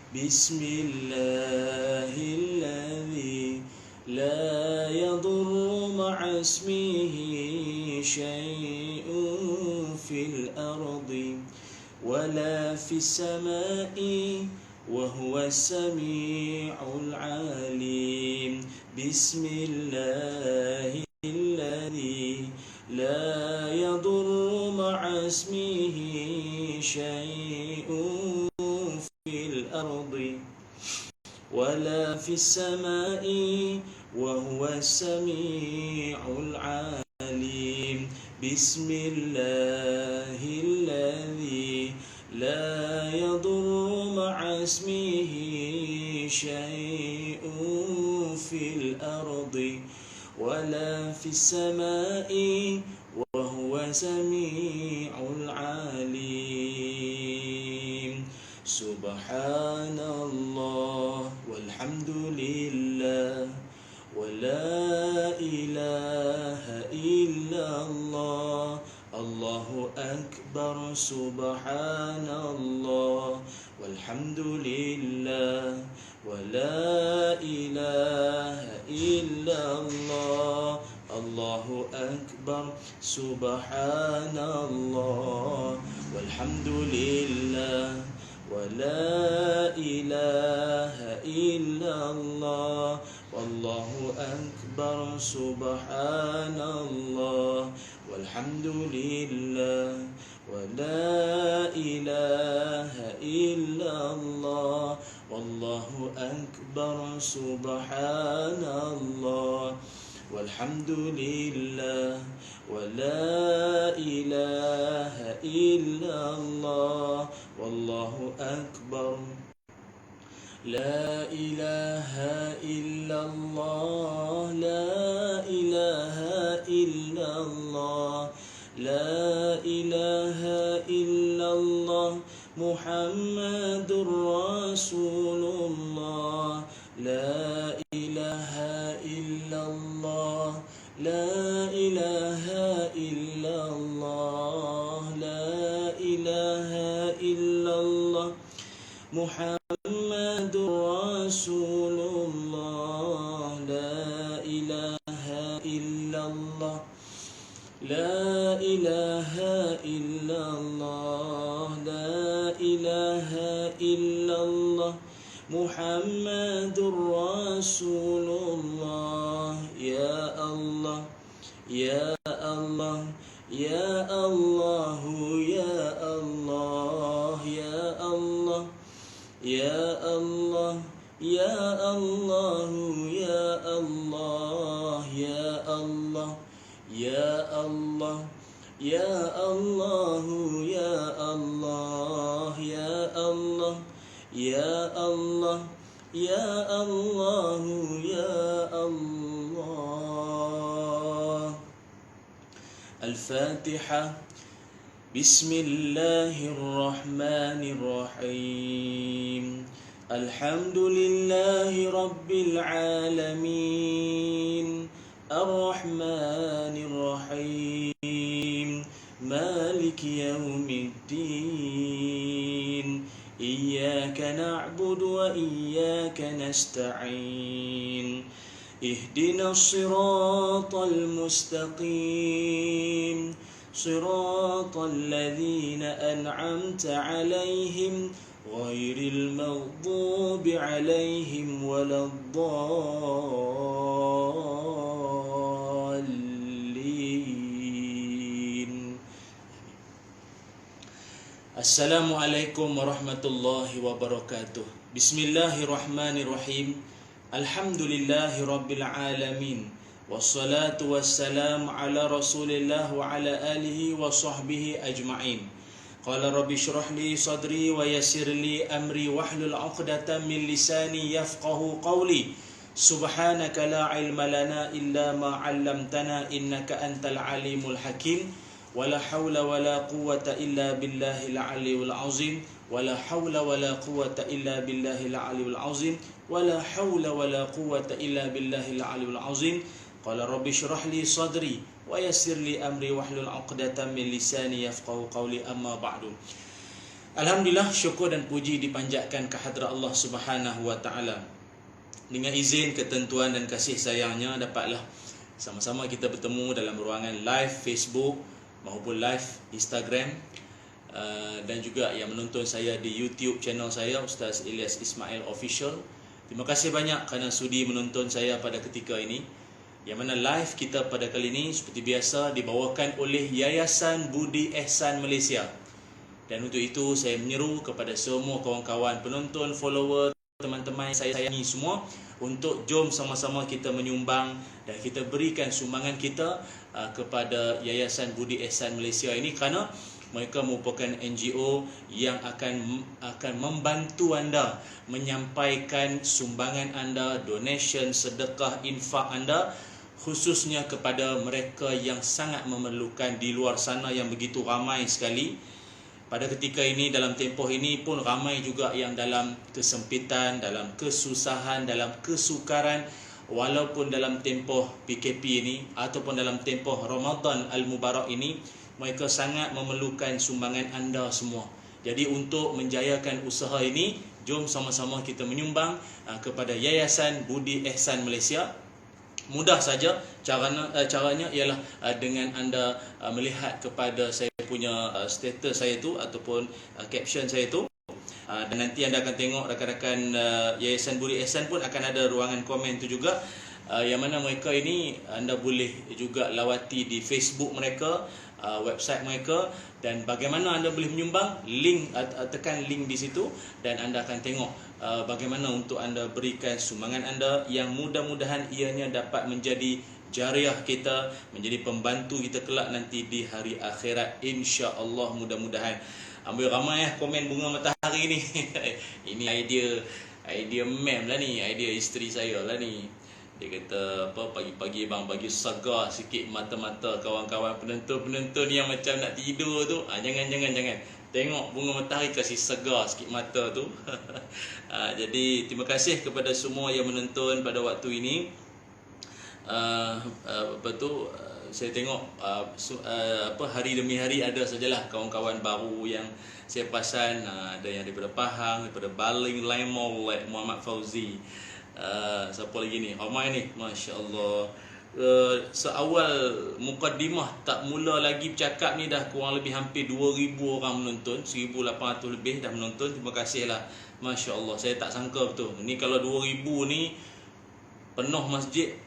بسم الله الذي لا يضر مع اسمه شيء في الأرض ولا في السماء وهو السميع العليم. بسم الله الذي لا يضر مع اسمه شيء في الأرض ولا في السماء وهو السميع العليم. بسم الله الذي لا يضر مع اسمه شيء في الأرض ولا في السماء وهو سميع العليم. سبحان الله والحمد لله ولا إله إلا الله. الله أكبر. سبحان الله والحمد لله ولا إله إلا الله. الله أكبر. سبحان الله والحمد لله ولا إله إلا الله. والله أكبر. سبحان الله والحمد لله ولا إله إلا الله. والله أكبر. سبحان الله والحمد لله ولا إله إلا الله. والله أكبر. لا إله إلا الله. لا إله إلا الله. لا إله إلا الله. محمد رسول الله. لا إله إلا الله. لا إله إلا الله. لا إله إلا الله. محمد رسول الله. لا إله إلا الله. لا إله إلا الله. لا إله إلا الله. محمد رسول الله. يا الله يا الله يا الله يا الله يا الله يا الله يا الله يا الله يا الله يا الله يا الله يا الله يا الله يا الله يا الله يا الله. الفاتحة. بسم الله الرحمن الرحيم. الحمد لله رب العالمين الرحمن الرحيم مالك يوم الدين. إياك نعبد وإياك نستعين. اهدنا الصراط المستقيم صراط الذين أنعمت عليهم غير المغضوب عليهم ولا الضالين. Assalamualaikum warahmatullahi wabarakatuh. Bismillahirrahmanirrahim. Alhamdulillahi rabbil alamin. Wassalatu wassalamu ala rasulillah wa ala alihi wa sahbihi ajma'in. Qala rabbi shrah li sadri wa yassir li amri wahlul 'uqdatam min lisani yafqahu qawli. Subhanaka la ilma lana illa ma 'allamtana innaka antal alimul hakim. Wala hawla wala quwwata illa billahil aliyyil azim. Wala hawla wala quwwata illa billahil aliyyil azim. Wala hawla wala quwwata illa billahil aliyyil azim. Qala rabbi shrah li sadri wa yassir li amri wahlul 'uqdatam min lisani yafqahu qawli. Amma ba'du. Alhamdulillah, syukur dan puji dipanjatkan kehadrat Allah Subhanahu wa taala. Dengan izin, ketentuan dan kasih sayangnya, dapatlah sama-sama kita bertemu dalam ruangan live Facebook maupun live Instagram, dan juga yang menonton saya di YouTube channel saya, Ustaz Ilyas Ismail Official. Terima kasih banyak kerana sudi menonton saya pada ketika ini. Yang mana live kita pada kali ini seperti biasa dibawakan oleh Yayasan Budi Ehsan Malaysia. Dan untuk itu saya menyeru kepada semua kawan-kawan penonton, follower, teman-teman saya sayangi semua, untuk jom sama-sama kita menyumbang dan kita berikan sumbangan kita kepada Yayasan Budi Ehsan Malaysia ini, kerana mereka merupakan NGO yang akan membantu anda menyampaikan sumbangan anda, donation, sedekah, infak anda, khususnya kepada mereka yang sangat memerlukan di luar sana yang begitu ramai sekali. Pada ketika ini, dalam tempoh ini pun ramai juga yang dalam kesempitan, dalam kesusahan, dalam kesukaran. Walaupun dalam tempoh PKP ini ataupun dalam tempoh Ramadan Al-Mubarak ini, mereka sangat memerlukan sumbangan anda semua. Jadi untuk menjayakan usaha ini, jom sama-sama kita menyumbang kepada Yayasan Budi Ehsan Malaysia. Mudah saja caranya ialah dengan anda melihat kepada saya punya status saya tu ataupun caption saya tu, dan nanti anda akan tengok rakan-rakan Yayasan Budi Ehsan pun akan ada ruangan komen tu juga, yang mana mereka ini anda boleh juga lawati di Facebook mereka, website mereka, dan bagaimana anda boleh menyumbang, link, tekan link di situ dan anda akan tengok bagaimana untuk anda berikan sumbangan anda yang mudah-mudahan ianya dapat menjadi jariah kita, menjadi pembantu kita kelak nanti di hari akhirat, insya-Allah. Mudah-mudahan. Ambil ramai komen bunga matahari ni. Ini idea mem lah ni, idea isteri saya lah ni. Dia kata apa, pagi-pagi bang bagi segar sikit mata-mata kawan-kawan penonton-penonton yang macam nak tidur tu. Jangan. Tengok bunga matahari kasih segar sikit mata tu. Jadi terima kasih kepada semua yang menonton pada waktu ini. Saya tengok hari demi hari ada sajalah kawan-kawan baru yang saya perasan, ada yang daripada Pahang, daripada Baling, Lemol, like Muhammad Fauzi. Siapa lagi ni? Ramai ni, masya-Allah. Seawal mukadimah tak mula lagi bercakap ni dah kurang lebih hampir 2000 orang menonton, 1800 lebih dah menonton. Terima kasihlah, masya-Allah. Saya tak sangka betul. Ni kalau 2000 ni penuh masjid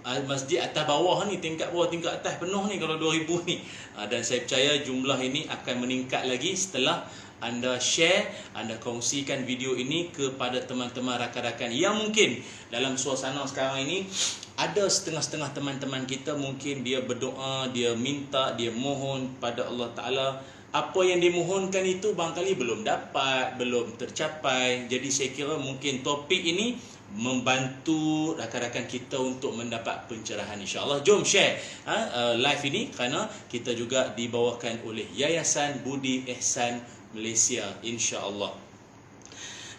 atas bawah ni, tingkat bawah tingkat atas penuh ni kalau 2000 ni. Dan saya percaya jumlah ini akan meningkat lagi setelah anda share, anda kongsikan video ini kepada teman-teman rakan-rakan yang mungkin dalam suasana sekarang ini ada setengah-setengah teman-teman kita mungkin dia berdoa, dia minta, dia mohon pada Allah Ta'ala. Apa yang dimohonkan itu barangkali belum dapat, belum tercapai. Jadi saya kira mungkin topik ini membantu rakan-rakan kita untuk mendapat pencerahan, insya-Allah. Jom share live ini, kerana kita juga dibawakan oleh Yayasan Budi Ehsan Malaysia, insya-Allah.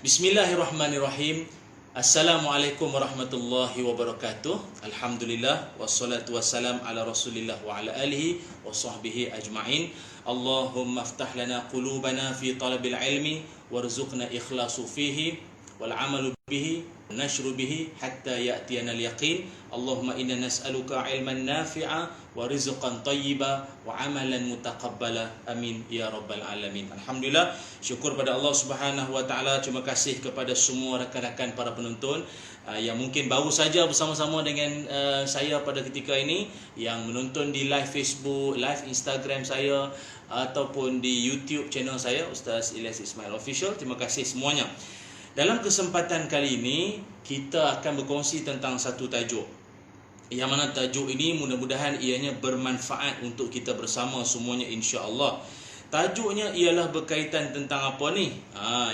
Bismillahirrahmanirrahim. Assalamualaikum warahmatullahi wabarakatuh. Alhamdulillah wassalatu wassalam ala Rasulillah wa ala alihi wa sahbihi ajma'in. Allahumma aftah lana qulubana fi talabil ilmi warzuqna ikhlasu fihi wal amalu bihi nashru bihi hatta ya'tiyana al-yaqin. Allahumma inna nas'aluka ilman nafi'a wa rizqan tayyiba wa amalan mutaqabbala. Amin ya rabbal alamin. Alhamdulillah, syukur pada Allah Subhanahu wa taala. Terima kasih kepada semua rakan-rakan para penonton yang mungkin baru saja bersama-sama dengan saya pada ketika ini, yang menonton di live Facebook, live Instagram saya ataupun di YouTube channel saya, Ustaz Ilyas Ismail Official. Terima kasih semuanya. Dalam kesempatan kali ini, kita akan berkongsi tentang satu tajuk, yang mana tajuk ini mudah-mudahan ianya bermanfaat untuk kita bersama semuanya, insya-Allah. Tajuknya ialah berkaitan tentang apa ni?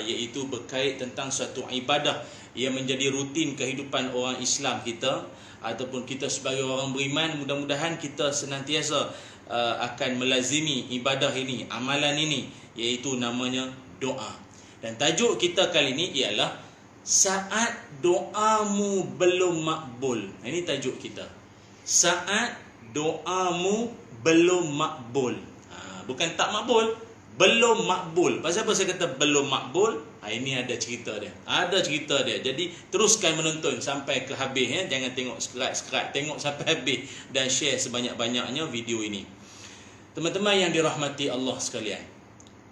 Iaitu berkait tentang satu ibadah yang menjadi rutin kehidupan orang Islam kita ataupun kita sebagai orang beriman. Mudah-mudahan kita senantiasa akan melazimi ibadah ini, amalan ini, iaitu namanya doa. Dan tajuk kita kali ini ialah saat doamu belum makbul. Ini tajuk kita. Saat doamu belum makbul. Bukan tak makbul, Belum makbul. Pasal apa saya kata belum makbul? Ini ada cerita dia. Ada cerita dia. Jadi teruskan menonton sampai ke habis ya. Jangan tengok sekerat-sekerat, tengok sampai habis dan share sebanyak-banyaknya video ini. Teman-teman yang dirahmati Allah sekalian,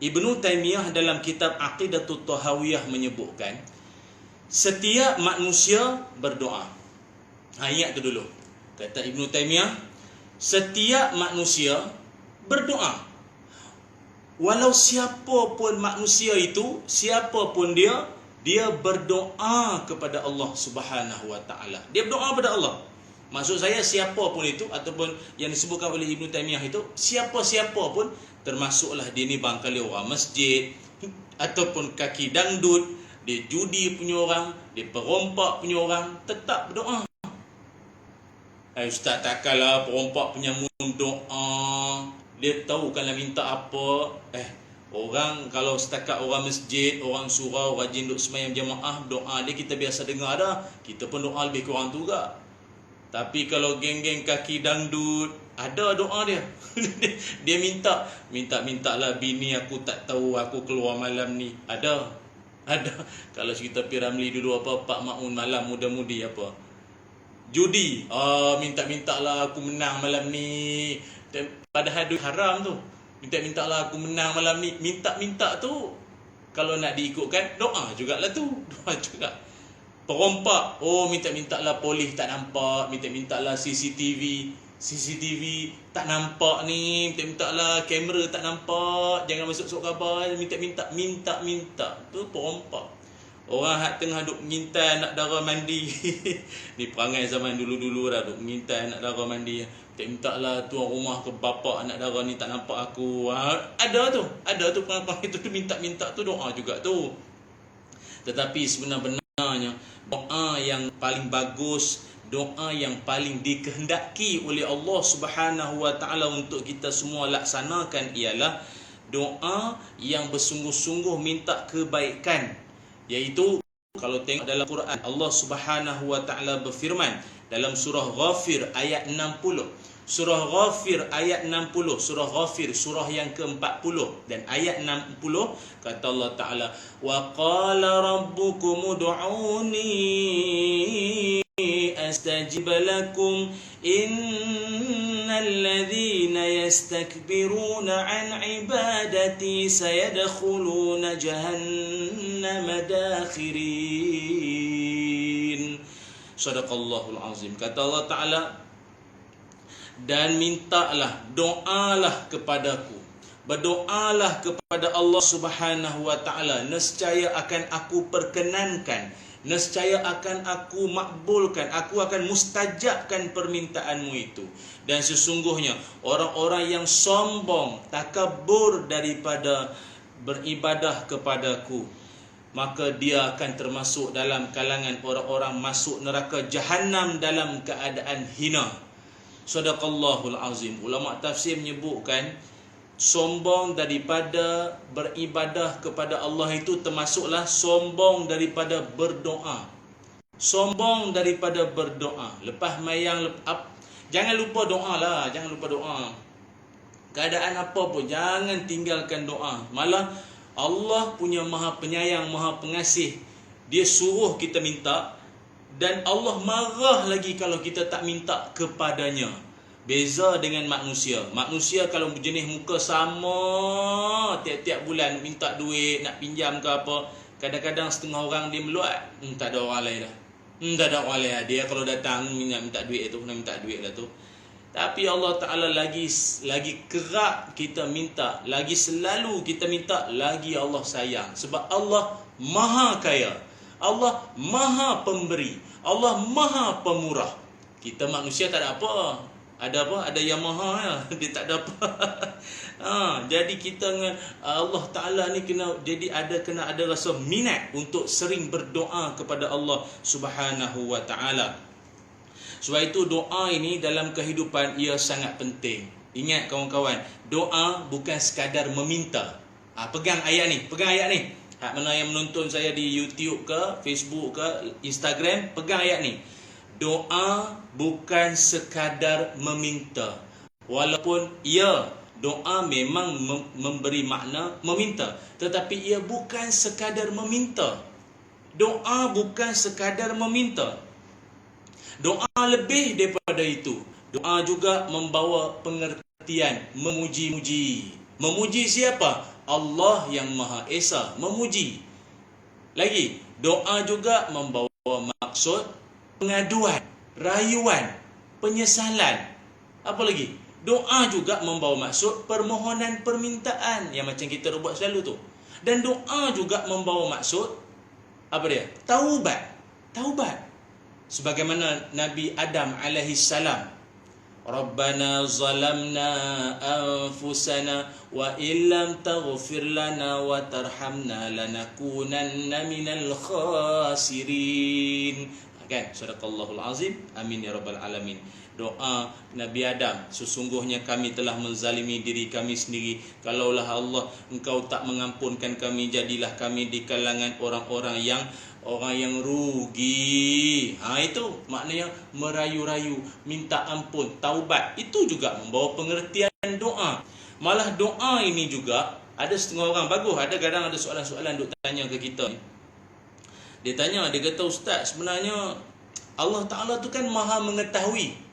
Ibnu Taimiyah dalam kitab Aqidatut Tahawiyah menyebutkan setiap manusia berdoa. Ayat tu dulu. Kata Ibnu Taimiyah, setiap manusia berdoa. Walau siapa pun manusia itu, siapa pun dia berdoa kepada Allah Subhanahu wa taala. Dia berdoa kepada Allah. Maksud saya siapa pun itu ataupun yang disebutkan oleh Ibnu Taimiyah itu, siapa-siapa pun, termasuklah dia ni bangkali orang masjid ataupun kaki dangdut, dia judi punya orang, dia perompak punya orang, tetap berdoa. Ustaz, takkanlah perompak punya doa. Dia tahu kalau minta apa. Orang kalau setakat orang masjid, orang surau, rajin duk sembahyang jemaah, doa dia kita biasa dengar dah. Kita pun doa lebih kurang tu juga. Tapi kalau geng-geng kaki dangdut, ada doa dia. Dia mintalah bini aku tak tahu aku keluar malam ni. Ada. Kalau cerita P. Ramlee dulu apa, Pak Maun malam muda-mudi apa, judi, minta-mintalah aku menang malam ni. Padahal duit haram tu. Minta-mintalah aku menang malam ni. Minta-minta tu kalau nak diikutkan doa jugalah tu. Doa juga. Perompak, minta-mintalah polis tak nampak, minta-mintalah CCTV tak nampak ni, minta-mintalah kamera tak nampak, jangan masuk khabar, minta-minta tu perompak. Orang hak tengah duk mengintai anak dara mandi. Ni perangai zaman dulu-dulu dah, duk mengintai anak dara mandi. Minta-mintalah tuan rumah ke bapak anak dara ni tak nampak aku. Ada tu perangai tu minta-minta tu doa juga tu. Tetapi sebenarnya doa yang paling bagus, doa yang paling dikehendaki oleh Allah Subhanahu wa taala untuk kita semua laksanakan ialah doa yang bersungguh-sungguh minta kebaikan. Iaitu kalau tengok dalam Quran, Allah Subhanahu wa taala berfirman dalam surah Ghafir ayat 60. Surah Ghafir ayat 60, surah Ghafir surah yang ke-40 dan ayat 60, kata Allah taala, wa qala rabbukum ud'uni astajib lakum innal ladzina yastakbiruna an ibadati sayadkhuluna jahannama dakhirin. Sadaqallahul azim. Kata Allah taala, dan mintalah, doalah kepadaku, berdoalah kepada Allah Subhanahu wa taala, nescaya akan aku perkenankan, nescaya akan aku makbulkan, aku akan mustajabkan permintaanmu itu. Dan sesungguhnya orang-orang yang sombong, takabur daripada beribadah kepadaku, maka dia akan termasuk dalam kalangan orang-orang masuk neraka Jahannam dalam keadaan hina. Sadaqallahul azim. Ulama tafsir menyebutkan sombong daripada beribadah kepada Allah itu termasuklah sombong daripada berdoa. Sombong daripada berdoa. Lepas mayang, jangan lupa doa lah. Jangan lupa doa. Keadaan apa pun, jangan tinggalkan doa. Malah Allah punya maha penyayang, maha pengasih. Dia suruh kita minta. Dan Allah marah lagi kalau kita tak minta kepadanya. Beza dengan manusia. Manusia kalau jenis muka sama, tiap-tiap bulan minta duit, nak pinjam ke apa, kadang-kadang setengah orang dia meluat, tak ada orang lain dah. Tak ada orang lain. Dia kalau datang minta duit tu, nak minta duit dah tu. Tapi Allah Ta'ala lagi kerap kita minta, lagi selalu kita minta, lagi Allah sayang. Sebab Allah maha kaya, Allah maha pemberi, Allah maha pemurah. Kita manusia tak ada apa. Ada apa? Ada yang maha ya. Dia tak ada apa. Jadi kita dengan Allah Ta'ala ni kena ada rasa minat untuk sering berdoa kepada Allah Subhanahu wa Ta'ala. Sebab itu doa ini dalam kehidupan ia sangat penting. Ingat kawan-kawan, doa bukan sekadar meminta. Pegang ayat ni. Hak mana yang menonton saya di YouTube ke, Facebook ke, Instagram, pegang ayat ni. Doa bukan sekadar meminta. Walaupun ia Doa memang memberi makna meminta, tetapi ia bukan sekadar meminta. Doa bukan sekadar meminta. Doa lebih daripada itu. Doa juga membawa pengertian, memuji-muji. Memuji siapa? Allah yang Maha Esa, memuji. Lagi, doa juga membawa maksud pengaduan, rayuan, penyesalan. Apa lagi? Doa juga membawa maksud permohonan permintaan, yang macam kita buat selalu tu. Dan doa juga membawa maksud apa dia? Taubat. Taubat. Sebagaimana Nabi Adam alaihi salam, Rabbana zalamna anfusana wa illam taghfir lana wa tarhamna lanakunanna minal khasirin. Kan? Sadaqallahul azim. Amin ya rabbal alamin. Doa Nabi Adam, sesungguhnya kami telah menzalimi diri kami sendiri. Kalaulah Allah engkau tak mengampunkan kami, jadilah kami di kalangan orang-orang yang rugi. Itu maknanya merayu-rayu, minta ampun, taubat. Itu juga membawa pengertian doa. Malah doa ini juga ada setengah orang bagus. Ada kadang ada soalan-soalan duk tanya ke kita ni. Dia tanya, dia kata, Ustaz, sebenarnya Allah Ta'ala tu kan maha mengetahui.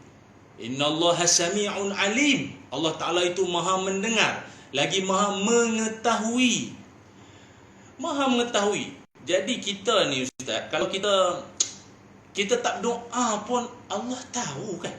Innallaha sami'un alim. Allah Ta'ala itu maha mendengar, lagi maha mengetahui. Maha mengetahui. Jadi kita ni Ustaz, kalau kita tak doa pun Allah tahu kan.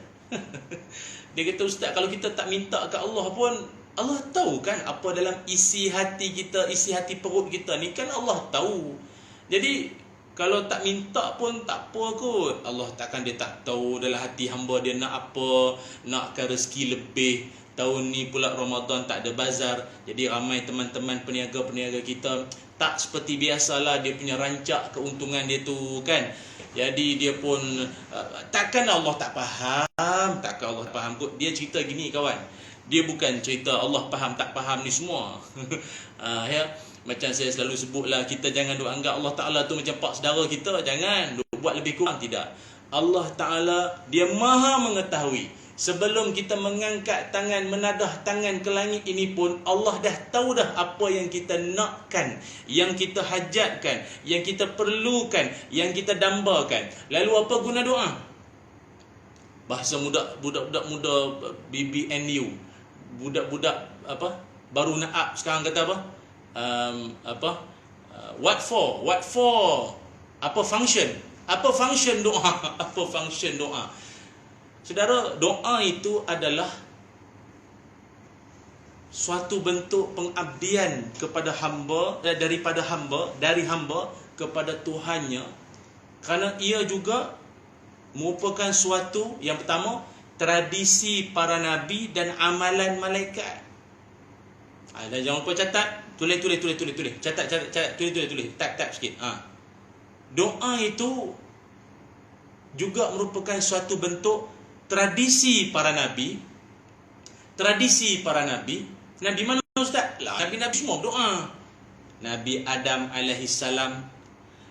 Dia kata, Ustaz, kalau kita tak minta ke Allah pun Allah tahu kan apa dalam isi hati kita, isi hati perut kita ni kan Allah tahu. Jadi kalau tak minta pun tak apa kot. Allah takkan dia tak tahu dalam hati hamba dia nak apa, nakkan rezeki lebih. Tahun ni pula Ramadan tak ada bazar. Jadi ramai teman-teman peniaga-peniaga kita tak seperti biasalah dia punya rancak keuntungan dia tu kan. Jadi dia pun takkan Allah tak faham. Takkan Allah faham kot. Dia cerita gini kawan. Dia bukan cerita Allah faham tak faham ni semua. Ya. Macam saya selalu sebutlah, kita jangan duk anggap Allah Ta'ala tu macam pak saudara kita. Jangan duk buat lebih kurang. Tidak. Allah Ta'ala dia maha mengetahui. Sebelum kita mengangkat tangan, menadah tangan ke langit ini pun Allah dah tahu dah apa yang kita nakkan, yang kita hajatkan, yang kita perlukan, yang kita dambakan. Lalu apa guna doa? Bahasa budak-budak muda BBNU, budak-budak apa baru naap sekarang kata apa? What for? Apa function doa? Apa function doa? Saudara, doa itu adalah suatu bentuk pengabdian kepada hamba, dari hamba kepada Tuhannya, kerana ia juga merupakan suatu yang pertama tradisi para nabi dan amalan malaikat. Dan jangan lupa catat. Tulis. Catat. Tulis. Tap sikit. Doa itu juga merupakan suatu bentuk tradisi para nabi. Nabi mana Ustaz? Nabi-nabi semua doa. Nabi Adam alaihi salam,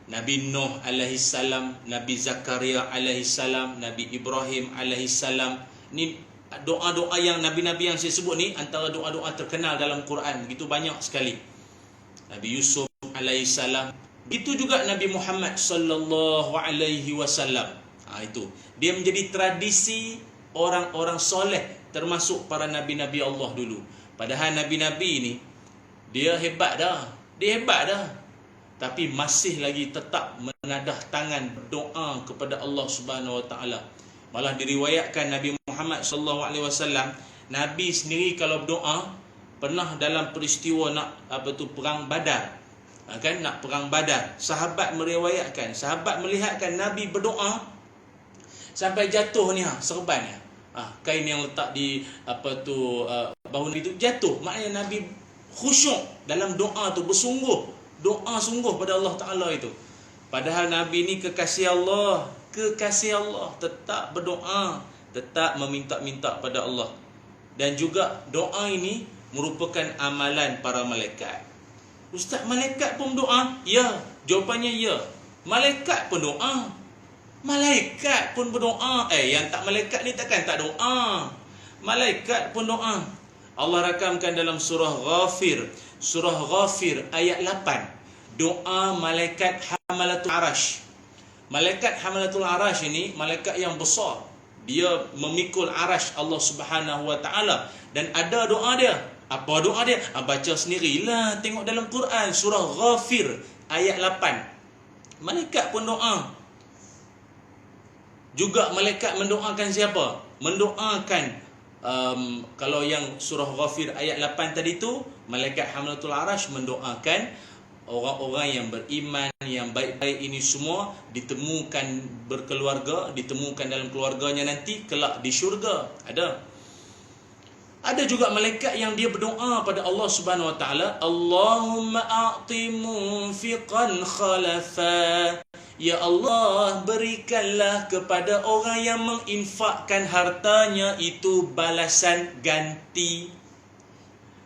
Nabi Nuh alaihi salam, Nabi Zakaria alaihi salam, Nabi Ibrahim alaihi salam. Ni doa-doa yang nabi-nabi yang saya sebut ni antara doa-doa terkenal dalam Quran. Begitu banyak sekali. Nabi Yusuf alaihi salam. Begitu juga Nabi Muhammad sallallahu alaihi wasallam. Itu dia menjadi tradisi orang-orang soleh, termasuk para nabi-nabi Allah dulu. Padahal nabi-nabi ni dia hebat dah. Tapi masih lagi tetap menadah tangan berdoa kepada Allah Subhanahu Wa Taala. Malah diriwayatkan Nabi Muhammad SAW, Nabi sendiri kalau berdoa, pernah dalam peristiwa perang Badar. Nak perang Badar, sahabat melihatkan Nabi berdoa sampai jatuh ni serban ni. Kain yang letak di bahu Nabi itu jatuh. Maknanya Nabi khusyuk dalam doa tu, doa sungguh pada Allah Taala itu. Padahal Nabi ni kekasih Allah, tetap berdoa, tetap meminta-minta pada Allah. Dan juga doa ini merupakan amalan para malaikat. Ustaz, malaikat pun doa? Ya, jawapannya ya. Malaikat pun doa. Yang tak malaikat ni takkan tak doa. Malaikat pun doa. Allah rakamkan dalam surah Ghafir. Surah Ghafir ayat 8. Doa malaikat hamalatul arash. Malaikat hamalatul arash ini malaikat yang besar. Dia memikul arash Allah Subhanahu wa taala dan ada doa dia. Apa doa dia? Baca sendirilah, tengok dalam Quran surah Ghafir ayat 8. Malaikat pun doa. Juga malaikat mendoakan siapa? Mendoakan kalau yang surah Ghafir ayat 8 tadi tu, malaikat hamalatul arash mendoakan orang-orang yang beriman, yang baik-baik ini semua ditemukan berkeluarga, ditemukan dalam keluarganya nanti kelak di syurga. Ada juga malaikat yang dia berdoa pada Allah Subhanahu wa taala, Allahumma a'ti munfiqan khalafa. Ya Allah, berikanlah kepada orang yang menginfakkan hartanya itu balasan ganti.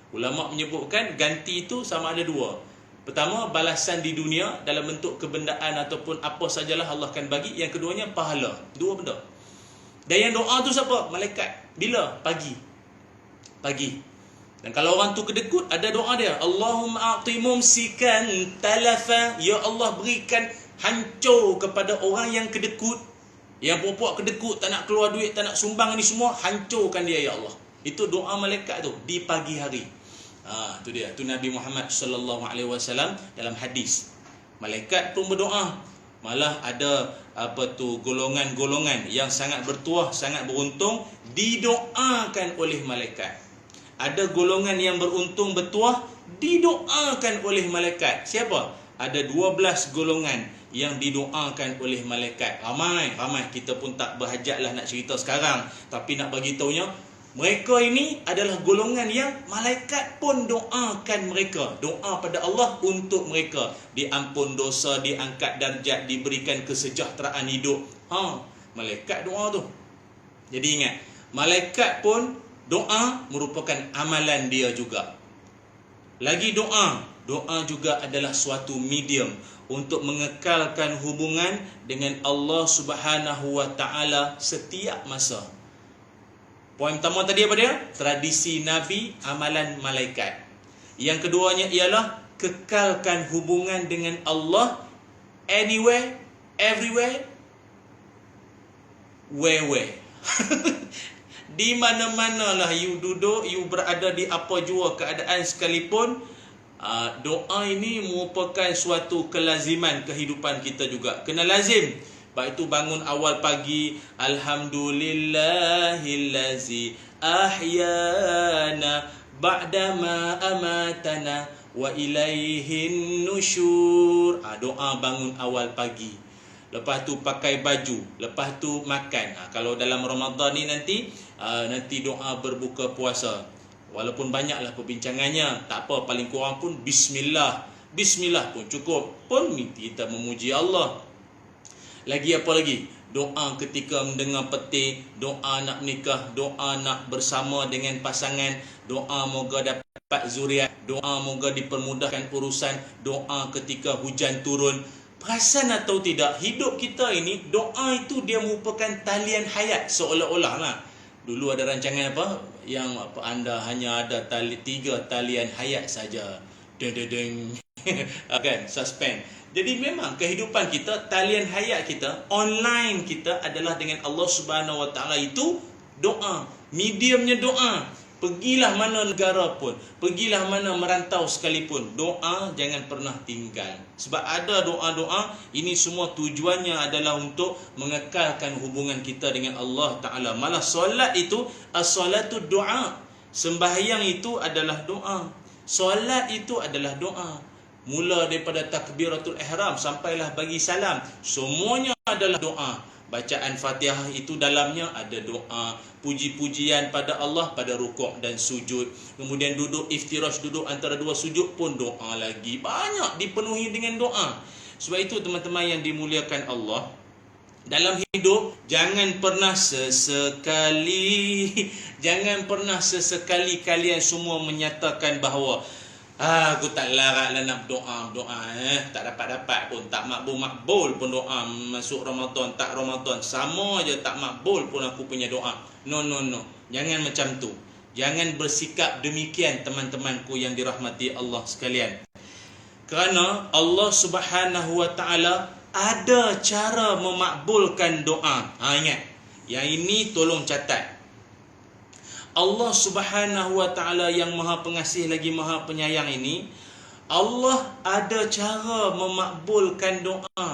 Ulama menyebutkan ganti itu sama ada dua. Pertama, balasan di dunia dalam bentuk kebendaan ataupun apa sajalah Allah akan bagi. Yang keduanya, pahala. Dua benda. Dan yang doa tu siapa? Malaikat. Bila? Pagi. Dan kalau orang tu kedekut, ada doa dia. Allahumma a'ti mumsikan talafa. Ya Allah, berikan hancur kepada orang yang kedekut. Yang puak-puak kedekut, tak nak keluar duit, tak nak sumbang ni semua, hancurkan dia ya Allah. Itu doa malaikat tu di pagi hari. Tu dia. Tu Nabi Muhammad sallallahu alaihi wasallam dalam hadis. Malaikat pun berdoa. Malah ada golongan-golongan yang sangat bertuah, sangat beruntung didoakan oleh malaikat. Ada golongan yang beruntung bertuah didoakan oleh malaikat. Siapa? Ada 12 golongan yang didoakan oleh malaikat. Ramai. Kita pun tak berhajatlah nak cerita sekarang. Tapi nak bagi taunya, mereka ini adalah golongan yang malaikat pun doakan mereka. Doa pada Allah untuk mereka. Diampun dosa, diangkat darjat, diberikan kesejahteraan hidup. Malaikat doa tu. Jadi ingat, malaikat pun doa merupakan amalan dia juga. Lagi doa juga adalah suatu medium untuk mengekalkan hubungan dengan Allah Subhanahu wa taala setiap masa. Poin pertama tadi apa dia? Tradisi Nabi, amalan malaikat. Yang keduanya ialah kekalkan hubungan dengan Allah anywhere, everywhere, where. Di mana-manalah you duduk, you berada di apa jua keadaan sekalipun, doa ini merupakan suatu kelaziman kehidupan kita juga. Kena lazim. Baik itu bangun awal pagi, alhamdulillahillazi ahyana ba'dama amatana wa ilaihin nusyur. Doa bangun awal pagi. Lepas tu pakai baju, lepas tu makan. Kalau dalam Ramadan ni nanti doa berbuka puasa. Walaupun banyaklah perbincangannya, tak apa, paling kurang pun bismillah pun cukup. Pun kita memuji Allah. Lagi apa lagi? Doa ketika mendengar petir, doa nak menikah, doa nak bersama dengan pasangan, doa moga dapat zuriat, doa moga dipermudahkan urusan, doa ketika hujan turun. Perasan atau tidak, hidup kita ini, doa itu dia merupakan talian hayat seolah-olah lah. Dulu ada rancangan yang anda hanya ada 3 talian hayat saja. Kan, suspend. Jadi memang kehidupan kita, talian hayat kita, online kita adalah dengan Allah Subhanahu wa taala itu doa. Mediumnya doa. Pergilah mana negara pun, pergilah mana merantau sekalipun, doa jangan pernah tinggal. Sebab ada doa-doa, ini semua tujuannya adalah untuk mengekalkan hubungan kita dengan Allah Ta'ala. Malah solat itu, as-salatu doa. Sembahyang itu adalah doa. Solat itu adalah doa. Mula daripada takbiratul ihram sampailah bagi salam, semuanya adalah doa. Bacaan Fatihah itu dalamnya ada doa, puji-pujian pada Allah pada rukuk dan sujud. Kemudian duduk iftirash, duduk antara dua sujud pun doa lagi. Banyak dipenuhi dengan doa. Sebab itu teman-teman yang dimuliakan Allah, dalam hidup jangan pernah sesekali kalian semua menyatakan bahawa aku tak larat lah nak berdoa. Tak dapat pun, tak makbul pun doa. Masuk Ramadan, tak Ramadan, sama je tak makbul pun aku punya doa. No. Jangan macam tu. Jangan bersikap demikian teman-temanku yang dirahmati Allah sekalian. Kerana Allah Subhanahu wa taala ada cara memakbulkan doa. Ingat. Yang ini tolong catat. Allah Subhanahu wa taala yang Maha Pengasih lagi Maha Penyayang ini, Allah ada cara memakbulkan doa.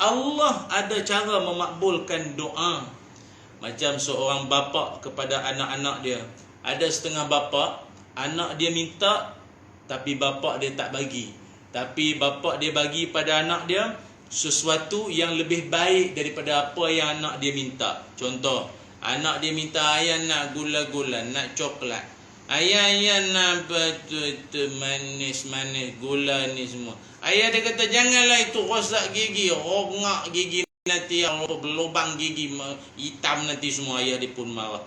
Allah ada cara memakbulkan doa. Macam seorang bapa kepada anak-anak dia. Ada setengah bapa, anak dia minta tapi bapa dia tak bagi. Tapi bapa dia bagi pada anak dia sesuatu yang lebih baik daripada apa yang anak dia minta. Contoh, anak dia minta ayah nak gula-gula, nak coklat. Ayah nak manis-manis, gula ni semua. Ayah dia kata janganlah itu rosak gigi, rongak gigi nanti, berlubang gigi hitam nanti semua. Ayah dia pun marah.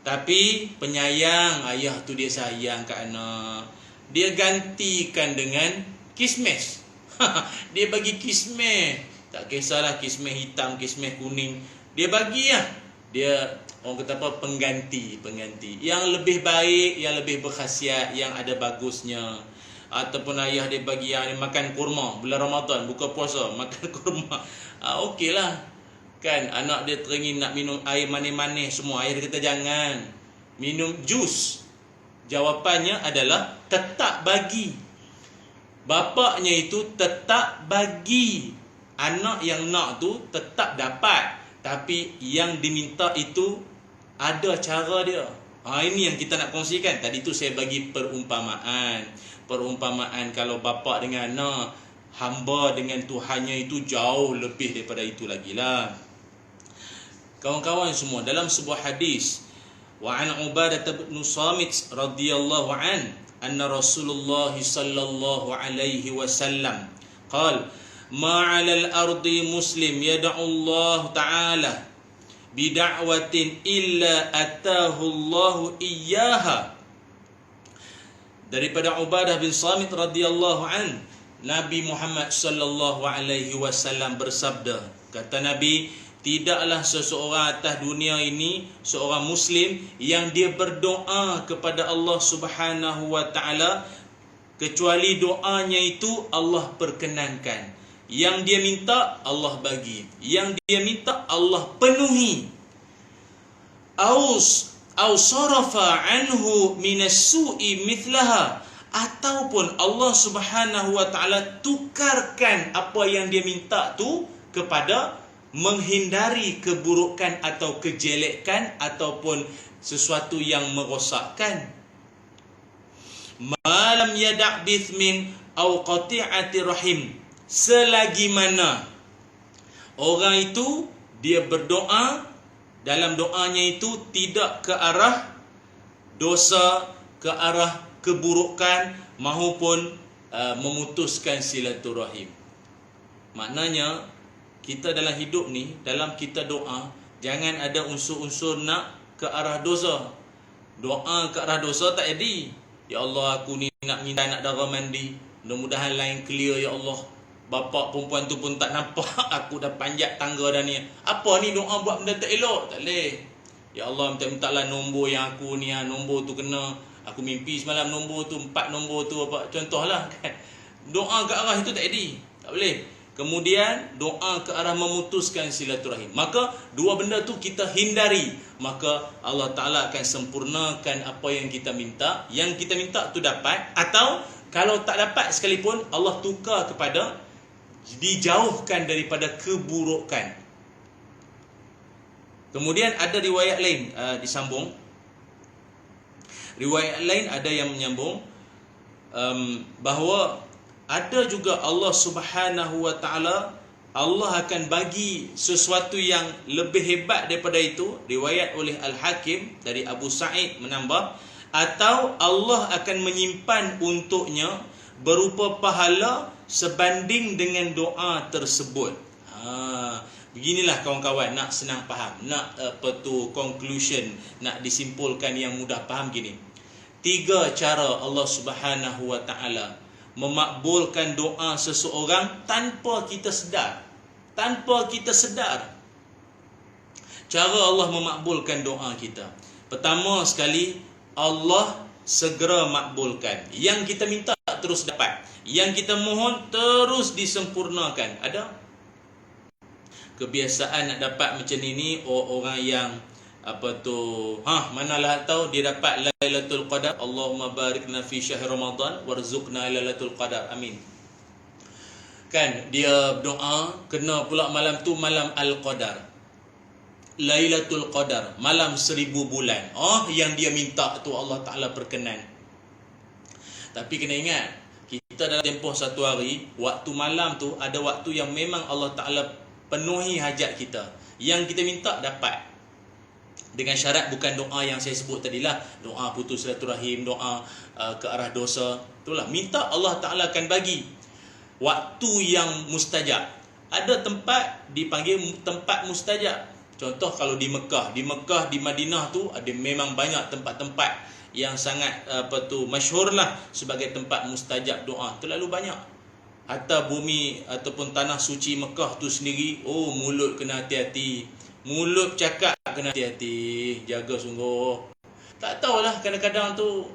Tapi penyayang, ayah tu dia sayang kat anak. Dia gantikan dengan kismis. Dia bagi kismis. Tak kisahlah kismis hitam, kismis kuning. Dia bagi lah. Dia orang kata apa, pengganti yang lebih baik, yang lebih berkhasiat, yang ada bagusnya. Ataupun ayah dia bagi yang makan kurma bulan Ramadan, buka puasa makan kurma. Okeylah. Kan anak dia teringin nak minum air manis-manis semua, ayah dia kata jangan. Minum jus. Jawapannya adalah tetap bagi. Bapaknya itu tetap bagi. Anak yang nak tu tetap dapat. Tapi yang diminta itu ada cara dia. Ini yang kita nak kongsikan. Tadi tu saya bagi perumpamaan. Perumpamaan kalau bapa dengan anak, hamba dengan Tuhannya itu jauh lebih daripada itu lagi lah. Kawan-kawan semua, dalam sebuah hadis, wa an Ubadah bin Samit radhiyallahu an, anna Rasulullah sallallahu alaihi wasallam qala ma 'alal ardi muslim yad'u Allah ta'ala bid'awatin illa atahu Allah iyyaha. Daripada Ubadah bin Samit radhiyallahu an, Nabi Muhammad sallallahu alaihi wasallam bersabda, kata Nabi, tidaklah seseorang atas dunia ini, seorang muslim yang dia berdoa kepada Allah Subhanahu wa taala kecuali doanya itu Allah perkenankan. Yang dia minta Allah bagi, yang dia minta Allah penuhi. Au sarafa anhu minas su'i mithlaha, ataupun Allah Subhanahu wa taala tukarkan apa yang dia minta tu kepada menghindari keburukan atau kejelekan ataupun sesuatu yang merosakkan. Malam yada' bithmin au qati'ati rahim, selagi mana orang itu dia berdoa, dalam doanya itu tidak ke arah dosa, ke arah keburukan maupun memutuskan silaturahim. Maknanya kita dalam hidup ni, dalam kita doa, jangan ada unsur-unsur nak ke arah dosa. Doa ke arah dosa tak jadi. Ya Allah, aku ni nak minta anak darah mandi, mudah-mudahan lain clear ya Allah. Bapa perempuan tu pun tak nampak, aku dah panjat tangga dah ni. Apa ni doa buat benda tak elok? Tak boleh. Ya Allah, minta-mintalah nombor yang aku ni, nombor tu kena. Aku mimpi semalam nombor tu, 4 nombor tu apa, contohlah kan. Doa ke arah itu tak jadi. Tak boleh. Kemudian doa ke arah memutuskan silaturahim. Maka dua benda tu kita hindari. Maka Allah Ta'ala akan sempurnakan apa yang kita minta. Yang kita minta tu dapat. Atau kalau tak dapat sekalipun, Allah tukar kepada dijauhkan daripada keburukan. Kemudian ada riwayat lain disambung. Riwayat lain ada yang menyambung bahawa ada juga Allah Subhanahu wa taala, Allah akan bagi sesuatu yang lebih hebat daripada itu. Riwayat oleh Al-Hakim dari Abu Sa'id menambah, atau Allah akan menyimpan untuknya berupa pahala sebanding dengan doa tersebut. Beginilah kawan-kawan, nak senang faham, nak conclusion, nak disimpulkan yang mudah faham gini. 3 cara Allah Subhanahu wa taala memakbulkan doa seseorang tanpa kita sedar. Tanpa kita sedar. Cara Allah memakbulkan doa kita. Pertama sekali, Allah segera makbulkan. Yang kita minta terus dapat. Yang kita mohon terus disempurnakan. Ada kebiasaan nak dapat macam ni orang yang manalah tahu dia dapat Lailatul Qadar. Allahumma barikna fi syahr Ramadan warzuqna Lailatul Qadar. Amin. Kan dia berdoa, kena pula malam tu malam Al-Qadar, Lailatul Qadar, malam 1000 bulan. Yang dia minta tu Allah Ta'ala perkenan. Tapi kena ingat, kita dalam tempoh satu hari, waktu malam tu ada waktu yang memang Allah Ta'ala penuhi hajat kita. Yang kita minta dapat. Dengan syarat bukan doa yang saya sebut tadilah, doa putus silaturahim, doa ke arah dosa. Itulah, minta Allah Ta'ala akan bagi. Waktu yang mustajab. Ada tempat dipanggil tempat mustajab. Contoh kalau di Mekah, di Madinah tu ada memang banyak tempat-tempat yang sangat masyhur lah sebagai tempat mustajab doa. Terlalu banyak. Hatta bumi ataupun tanah suci Mekah tu sendiri, mulut kena hati-hati. Mulut cakap kena hati-hati. Jaga sungguh. Tak tahulah, kadang-kadang tu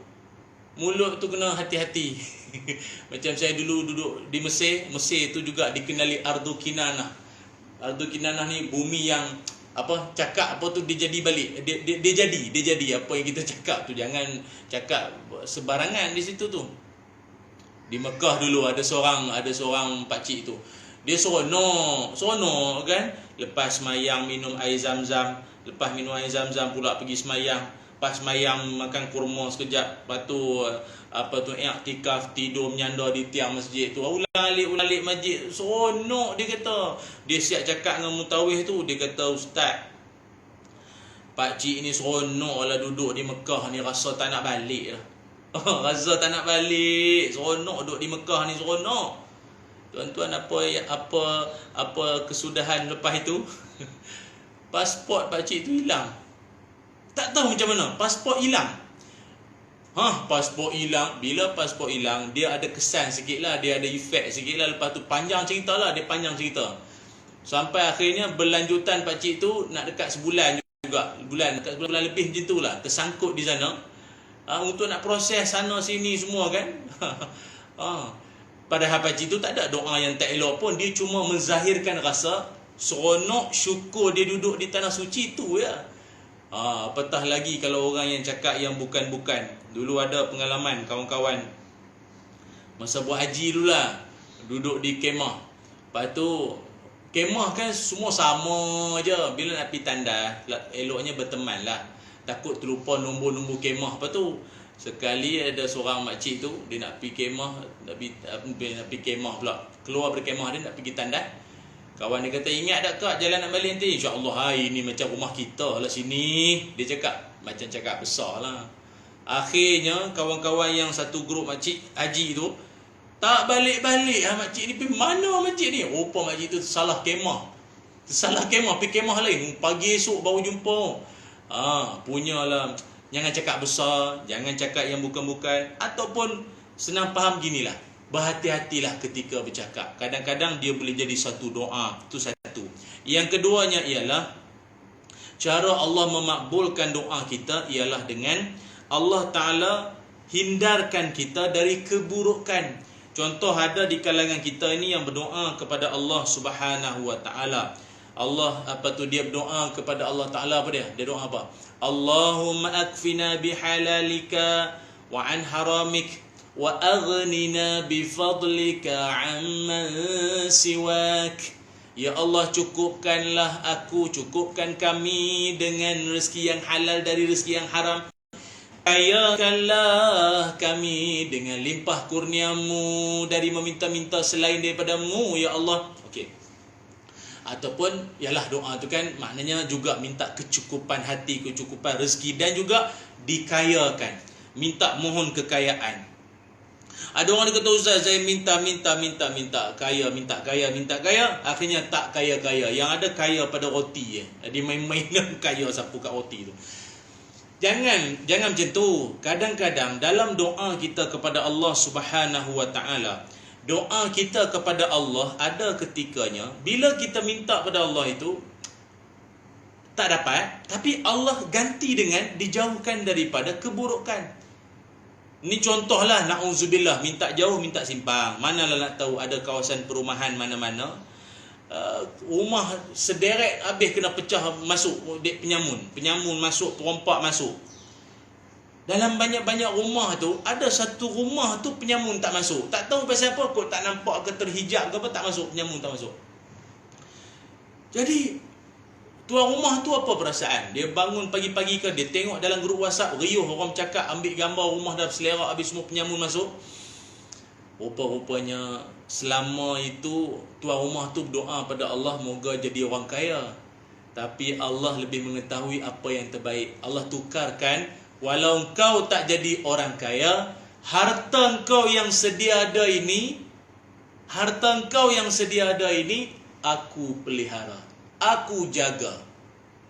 mulut tu kena hati-hati. Macam saya dulu duduk di Mesir tu juga dikenali Ardu Kinanah. Ardu Kinanah ni bumi yang cakap tu dia jadi balik. Dia jadi apa yang kita cakap tu. Jangan cakap sebarangan di situ tu. Di Mekah dulu ada seorang pakcik tu. Dia seronok kan. Lepas semayang minum air zam-zam. Lepas minum air zam-zam pula pergi semayang. Pas semayang makan kurma sekejap. Lepas tu iktikaf, tidur menyandar di tiang masjid tu. Ulang-alik masjid. Seronok dia kata. Dia siap cakap dengan mutawih tu. Dia kata, Ustaz, pakcik ni seronok lah duduk di Mekah ni. Rasa tak nak balik lah. Rasa tak nak balik. Seronok duduk di Mekah ni, seronok. Tuan-tuan, apa kesudahan lepas itu? Pasport pakcik tu hilang. Tak tahu macam mana, pasport hilang. Pasport hilang. Bila pasport hilang, dia ada kesan sikit lah, dia ada efek sikit lah. Lepas tu panjang cerita lah, dia panjang cerita. Sampai akhirnya berlanjutan pakcik tu nak dekat sebulan juga. Dekat sebulan lebih macam tu lah. Tersangkut di sana. Untuk nak proses sana sini semua kan. Padahal pakcik tu tak ada doa yang tak elok pun. Dia cuma menzahirkan rasa seronok, syukur dia duduk di tanah suci tu ya. Apatah lagi kalau orang yang cakap yang bukan-bukan. Dulu ada pengalaman kawan-kawan masa buat haji dulu lah, duduk di kemah. Lepas tu kemah kan semua sama je. Bila nak pergi tandas, eloknya berteman lah. Takut terlupa nombor-nombor kemah. Lepas tu sekali ada seorang makcik tu, dia nak pergi kemah, nak pergi kemah pula. Keluar dari kemah dia nak pergi tandas. Kawan dia kata, ingat tak kak jalan nak balik nanti? InsyaAllah hari ni macam rumah kita lah sini. Dia cakap, macam cakap besar lah. Akhirnya kawan-kawan yang satu grup makcik haji tu tak balik-balik makcik ni. Pergi mana makcik ni? Rupa makcik tu salah kemah. Pergi kemah lain. Pagi esok baru jumpa. Punyalah. Jangan cakap besar, jangan cakap yang bukan-bukan. Ataupun senang faham ginilah, berhati-hatilah ketika bercakap. Kadang-kadang dia boleh jadi satu doa. Itu satu. Yang keduanya ialah cara Allah memakbulkan doa kita ialah dengan Allah Ta'ala hindarkan kita dari keburukan. Contoh ada di kalangan kita ini yang berdoa kepada Allah Subhanahu Wa Ta'ala. Dia berdoa kepada Allah Ta'ala apa dia? Dia doa apa? Allahumma akfina bihalalika wa an haramik wa aghnina bifadlika amman siwak. Ya Allah, cukupkanlah aku, cukupkan kami dengan rezeki yang halal dari rezeki yang haram. Kayakanlah kami dengan limpah kurniamu dari meminta-minta selain daripadamu, ya Allah. Okey. Ataupun ialah doa tu kan maknanya juga minta kecukupan hati, kecukupan rezeki dan juga dikayakan. Minta mohon kekayaan. Ada orang dia kata, Ustaz, saya minta kaya, akhirnya tak kaya-kaya. Yang ada kaya pada roti je. Dia main-mainan kaya sapu kat roti tu. Jangan macam tu. Kadang-kadang dalam doa kita kepada Allah Subhanahu Wa Ta'ala, doa kita kepada Allah ada ketikanya bila kita minta pada Allah itu tak dapat, tapi Allah ganti dengan dijauhkan daripada keburukan. Ni contohlah, na'udzubillah, minta jauh, minta simpang. Manalah nak tahu ada kawasan perumahan mana-mana, rumah sederet habis kena pecah masuk dek penyamun masuk, perompak masuk. Dalam banyak-banyak rumah tu, ada satu rumah tu penyamun tak masuk. Tak tahu pasal apa, kot tak nampak ke terhijab ke apa, tak masuk, penyamun tak masuk. Jadi tuan rumah tu apa perasaan? Dia bangun pagi-pagi ke, dia tengok dalam grup WhatsApp, riuh orang cakap, ambil gambar rumah dah berselerak habis semua penyamun masuk. Rupa-rupanya selama itu tuan rumah tu berdoa pada Allah moga jadi orang kaya. Tapi Allah lebih mengetahui apa yang terbaik. Allah tukarkan, walau engkau tak jadi orang kaya, harta engkau yang sedia ada ini, aku pelihara, aku jaga.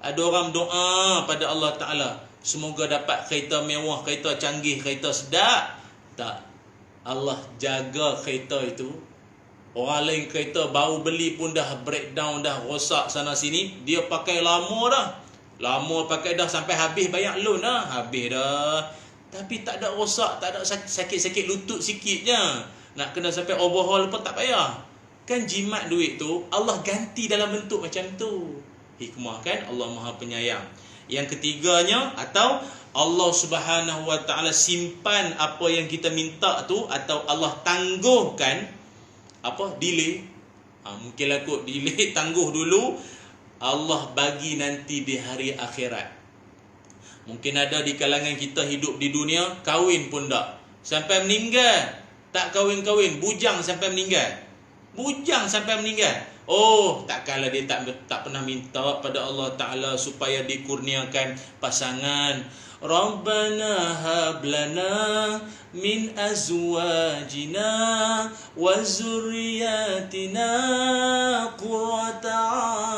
Ada orang doa pada Allah Ta'ala, semoga dapat kereta mewah, kereta canggih, kereta sedap. Tak. Allah jaga kereta itu. Orang lain kereta baru beli pun dah breakdown, dah rosak sana sini. Dia pakai lama dah. Lama pakai dah sampai habis bayar loan dah. Habis dah. Tapi tak ada rosak, tak ada sakit-sakit lutut sikit je. Nak kena sampai overhaul pun tak payah. Kan jimat duit tu Allah ganti dalam bentuk macam tu. Hikmah kan, Allah Maha Penyayang. Yang ketiganya, atau Allah Subhanahu Wa Ta'ala simpan apa yang kita minta tu, atau Allah tangguhkan, delay. Mungkinlah kot delay, tangguh dulu, Allah bagi nanti di hari akhirat. Mungkin ada di kalangan kita hidup di dunia, kahwin pun tak, sampai meninggal tak kahwin-kahwin, bujang sampai meninggal. Takkanlah dia tak pernah minta pada Allah Ta'ala supaya dikurniakan pasangan. Rabbana hablana min azwajina wa zurriyatina qurrata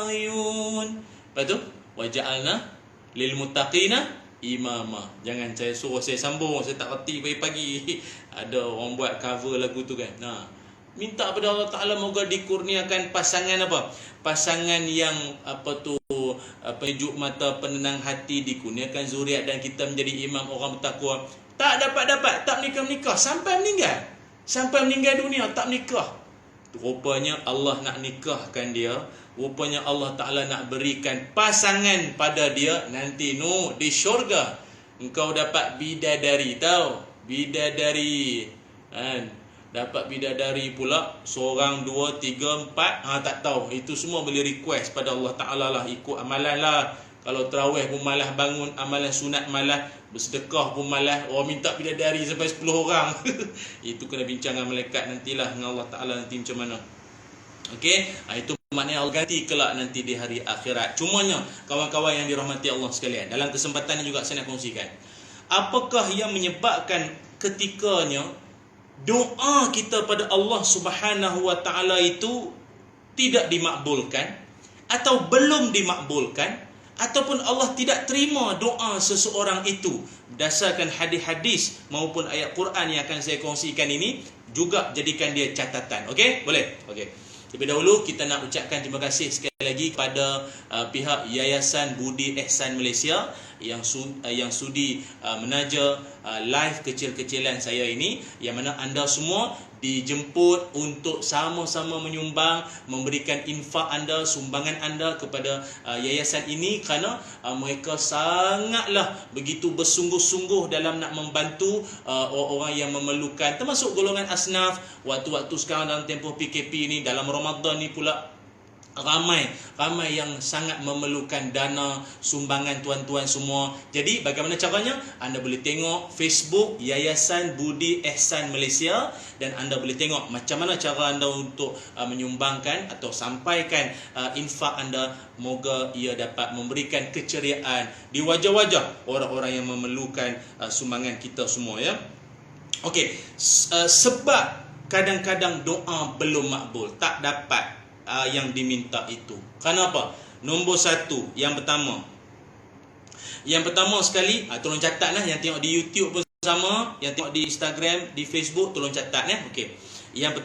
ayun. Lepas tu, waja'alna lil muttaqina imama. Jangan suruh saya sambung, saya tak reti pagi-pagi. Ada orang buat cover lagu tu kan. Minta pada Allah Ta'ala moga dikurniakan pasangan apa? Pasangan yang penyejuk mata, penenang hati, dikurniakan zuriat, dan kita menjadi imam orang bertakwa. Tak dapat, tak menikah sampai meninggal. Sampai meninggal dunia tak menikah. Rupanya Allah nak nikahkan dia. Rupanya Allah Ta'ala nak berikan pasangan pada dia nanti di syurga. Engkau dapat bidadari, tahu? Bidadari. Dapat bidadari pula, seorang, dua, tiga, empat, tak tahu. Itu semua boleh request pada Allah Ta'ala lah. Ikut amalan lah. Kalau tarawih pun malah bangun, amalan sunat malah, bersedekah pun malah. Orang minta bidadari sampai 10 orang. Itu kena bincang dengan malaikat nantilah, dengan Allah Ta'ala nanti macam mana. Okey, itu maknanya Allah ganti kelak nanti di hari akhirat. Cumanya kawan-kawan yang dirahmati Allah sekalian, dalam kesempatan ini juga saya nak kongsikan, apakah yang menyebabkan ketikanya doa kita pada Allah Subhanahu Wa Ta'ala itu tidak dimakbulkan, atau belum dimakbulkan, ataupun Allah tidak terima doa seseorang itu? Berdasarkan hadis-hadis maupun ayat Quran yang akan saya kongsikan ini, juga jadikan dia catatan. Okey? Boleh? Okey. Terlebih dahulu kita nak ucapkan terima kasih sekali lagi kepada pihak Yayasan Budi Ihsan Malaysia yang sudi menaja live kecil-kecilan saya ini, yang mana anda semua dijemput untuk sama-sama menyumbang, memberikan infak anda, sumbangan anda kepada yayasan ini, kerana mereka sangatlah begitu bersungguh-sungguh dalam nak membantu orang-orang yang memerlukan, termasuk golongan asnaf. Waktu-waktu sekarang dalam tempoh PKP ni, dalam Ramadan ni pula, ramai yang sangat memerlukan dana sumbangan tuan-tuan semua. Jadi bagaimana caranya? Anda boleh tengok Facebook Yayasan Budi Ihsan Malaysia, dan anda boleh tengok macam mana cara anda untuk menyumbangkan atau sampaikan infak anda. Moga ia dapat memberikan keceriaan di wajah-wajah orang-orang yang memerlukan sumbangan kita semua, ya. Okey, sebab kadang-kadang doa belum makbul, tak dapat yang diminta itu. Kenapa? Nombor satu, yang pertama sekali, tolong catat lah. Yang tengok di YouTube pun sama, yang tengok di Instagram, di Facebook, tolong catat. Okey. Yang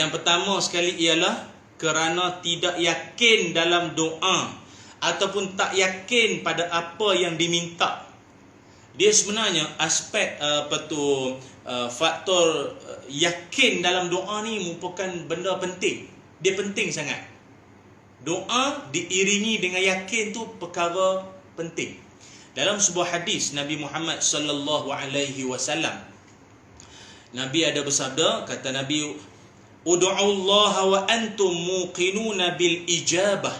pertama sekali ialah kerana tidak yakin dalam doa ataupun tak yakin pada apa yang diminta. Dia sebenarnya aspek faktor yakin dalam doa ni merupakan benda penting. Dia penting sangat. Doa diiringi dengan yakin tu perkara penting. Dalam sebuah hadis Nabi Muhammad sallallahu alaihi wasallam, Nabi ada bersabda, kata Nabi, "Ud'ullaha wa antum muqinuna bil ijabah."